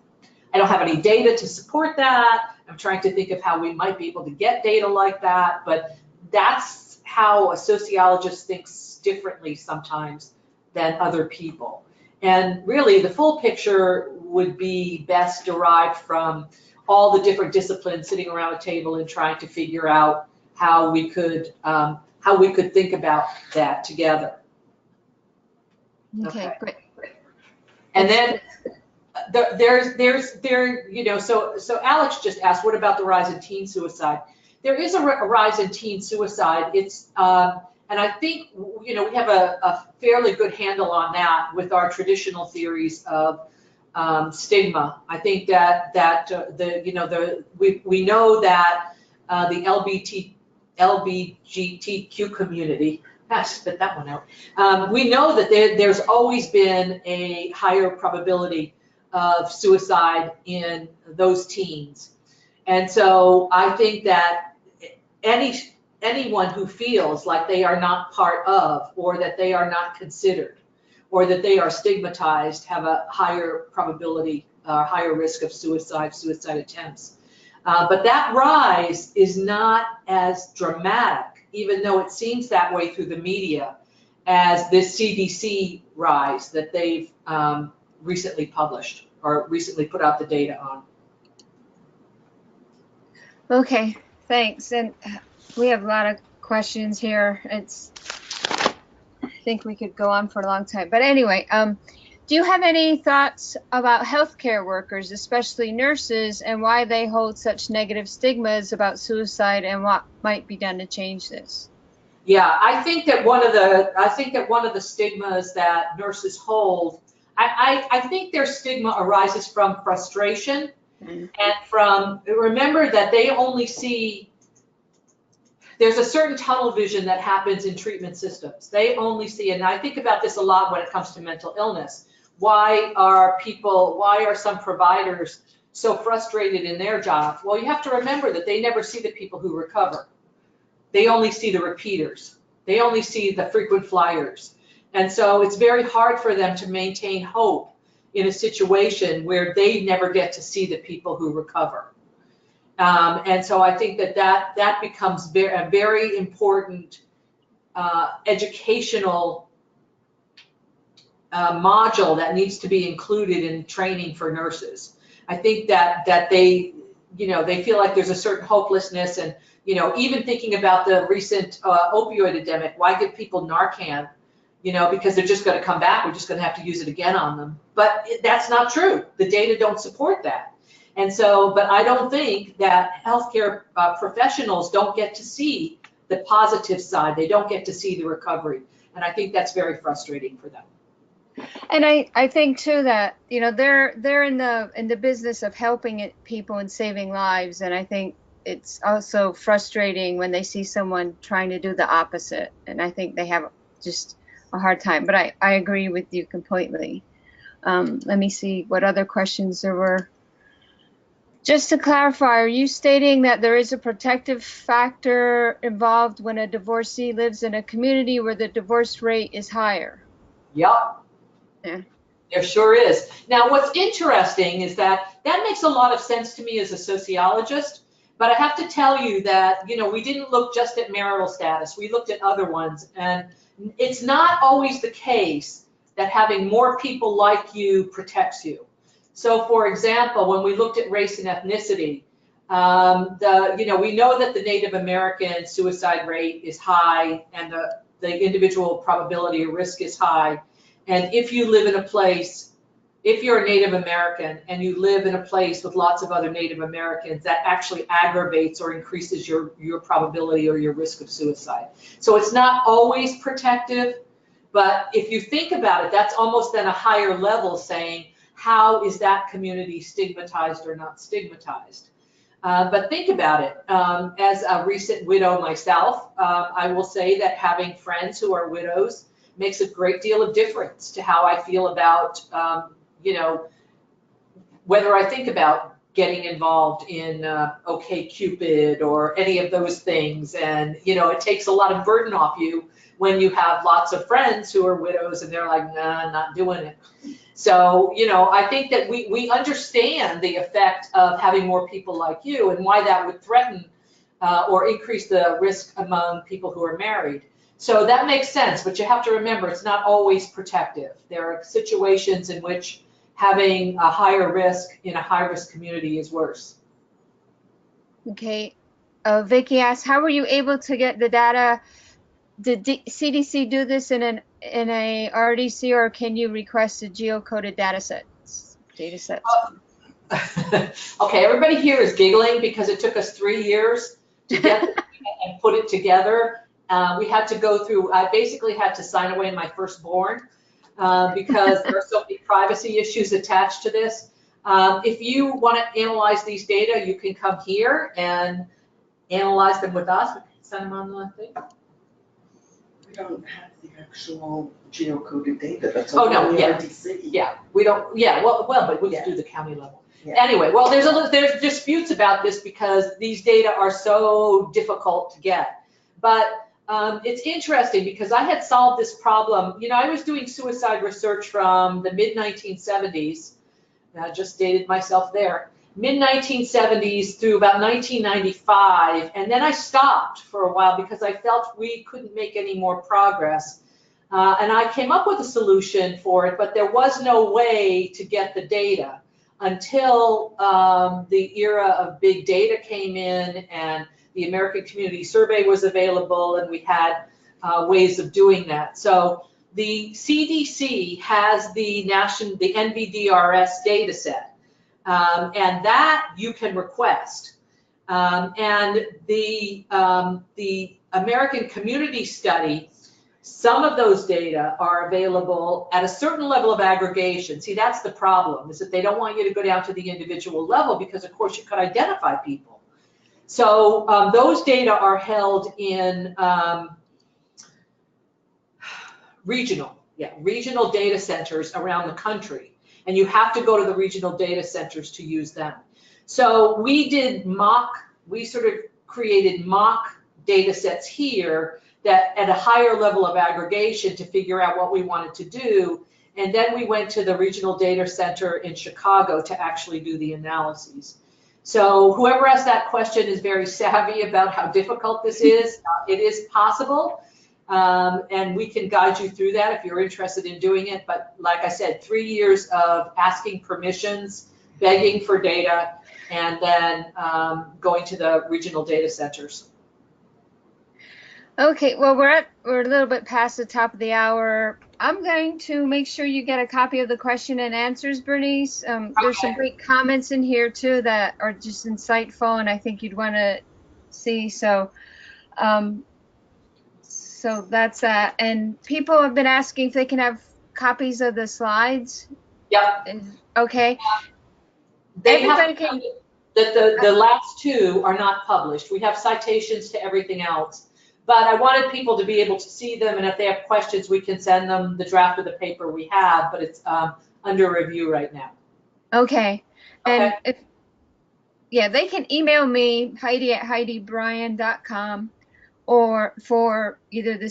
I don't have any data to support that. I'm trying to think of how we might be able to get data like that, but that's how a sociologist thinks differently sometimes than other people. And really, the full picture would be best derived from all the different disciplines sitting around a table and trying to figure out how we could think about that together. Okay, great. And then so Alex just asked, what about the rise in teen suicide? There is a rise in teen suicide. It's and I think we have a fairly good handle on that with our traditional theories of stigma. I think that we know that the LGBTQ community. Spit that one out. We know that there's always been a higher probability of suicide in those teens. And so I think that anyone who feels like they are not part of, or that they are not considered, or that they are stigmatized, have a higher probability, higher risk of suicide attempts. But that rise is not as dramatic, even though it seems that way through the media, as this CDC rise that they've recently published or recently put out the data on. Okay, thanks. And we have a lot of questions here. I think we could go on for a long time. But anyway, do you have any thoughts about healthcare workers, especially nurses, and why they hold such negative stigmas about suicide and what might be done to change this? Yeah, I think that one of the stigmas that nurses hold, I think their stigma arises from frustration and from, remember that they only see, there's a certain tunnel vision that happens in treatment systems. They only see, and I think about this a lot when it comes to mental illness. Why are some providers so frustrated in their job? Well, you have to remember that they never see the people who recover. They only see the repeaters. They only see the frequent flyers. And so it's very hard for them to maintain hope in a situation where they never get to see the people who recover. And so I think that becomes a very important educational module that needs to be included in training for nurses. I think that they feel like there's a certain hopelessness, and even thinking about the recent opioid epidemic, why give people Narcan? Because they're just going to come back. We're just going to have to use it again on them. But that's not true. The data don't support that. And so, but I don't think that healthcare professionals don't get to see the positive side. They don't get to see the recovery. And I think that's very frustrating for them. And I think too that they're in the business of helping people and saving lives, and I think it's also frustrating when they see someone trying to do the opposite, and I think they have just a hard time. But I agree with you completely. Let me see what other questions there were. Just to clarify, are you stating that there is a protective factor involved when a divorcee lives in a community where the divorce rate is higher? Yep. Yeah. There sure is. Now, what's interesting is that makes a lot of sense to me as a sociologist, but I have to tell you that, we didn't look just at marital status. We looked at other ones, and it's not always the case that having more people like you protects you. So, for example, when we looked at race and ethnicity, we know that the Native American suicide rate is high, and the individual probability or risk is high. And if you live in a place, if you're a Native American and you live in a place with lots of other Native Americans, that actually aggravates or increases your probability or your risk of suicide. So it's not always protective, but if you think about it, that's almost then a higher level saying, how is that community stigmatized or not stigmatized? But think about it. As a recent widow myself, I will say that having friends who are widows makes a great deal of difference to how I feel about, you know, whether I think about getting involved in OkCupid or any of those things. And, you know, it takes a lot of burden off you when you have lots of friends who are widows and they're like, nah, not doing it. So, you know, I think that we understand the effect of having more people like you and why that would threaten or increase the risk among people who are married. So that makes sense, but you have to remember it's not always protective. There are situations in which having a higher risk in a high-risk community is worse. Okay. Vicky asks, how were you able to get the data? Did CDC do this in a RDC, or can you request a geocoded data sets? Okay, everybody here is giggling because it took us 3 years to get the data and put it together. We had to go through, I basically had to sign away my firstborn because there are so many privacy issues attached to this. If you want to analyze these data, you can come here and analyze them with us. We can send them on the thing. We don't have the actual geocoded data. That's Oh, no, only yeah. RDC. Yeah, we don't, yeah, well, but we just do the county level. Yeah. Anyway, well, there's disputes about this because these data are so difficult to get. But it's interesting because I had solved this problem. You know, I was doing suicide research from the mid-1970s. I just dated myself there. Mid-1970s through about 1995. And then I stopped for a while because I felt we couldn't make any more progress. And I came up with a solution for it, but there was no way to get the data until the era of big data came in and the American Community Survey was available, and we had ways of doing that. So the CDC has the NVDRS data set, and that you can request. And the American Community Study, some of those data are available at a certain level of aggregation. See, that's the problem, is that they don't want you to go down to the individual level because, of course, you could identify people. So those data are held in regional data centers around the country. And you have to go to the regional data centers to use them. So we sort of created mock data sets here that at a higher level of aggregation to figure out what we wanted to do. And then we went to the regional data center in Chicago to actually do the analyses. So whoever asked that question is very savvy about how difficult this is. It is possible, and we can guide you through that if you're interested in doing it. But like I said, 3 years of asking permissions, begging for data, and then going to the regional data centers. Okay, well, we're a little bit past the top of the hour. I'm going to make sure you get a copy of the question and answers, Bernice. There's some great comments in here too that are just insightful, and I think you'd want to see. So, so that's that. And people have been asking if they can have copies of the slides. Yep. Okay. Everybody can. The last two are not published. We have citations to everything else. But I wanted people to be able to see them, and if they have questions, we can send them the draft of the paper we have, but it's under review right now. Okay. And yeah, they can email me, Heidi at HeidiBryan.com, or for either the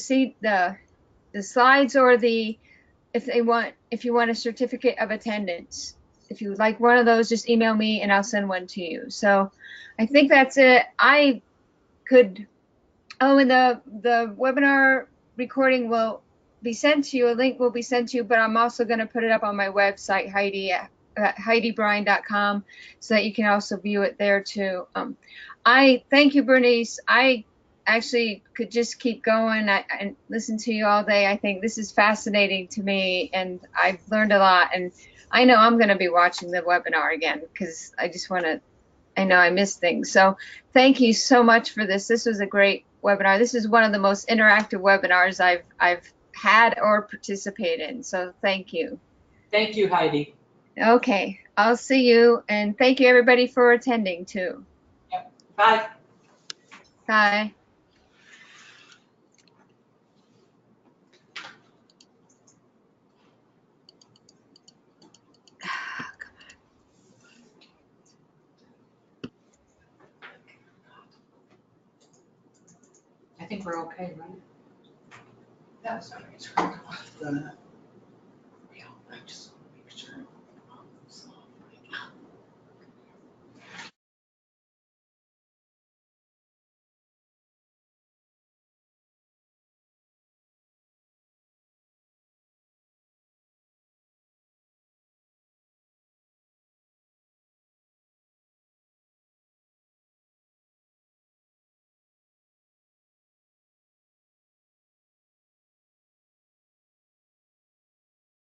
slides or if you want a certificate of attendance. If you would like one of those, just email me and I'll send one to you. So I think that's it. Oh, and the webinar recording will be sent to you. A link will be sent to you, but I'm also going to put it up on my website, Heidi at HeidiBryan.com, so that you can also view it there too. I thank you, Bernice. I actually could just keep going and listen to you all day. I think this is fascinating to me, and I've learned a lot. And I know I'm going to be watching the webinar again because I just want to. I know I missed things. So thank you so much for this. This was a great webinar. This is one of the most interactive webinars I've had or participated in. So thank you. Thank you, Heidi. Okay, I'll see you, and thank you everybody for attending too. Bye. Bye. I think we're okay, right? That was great.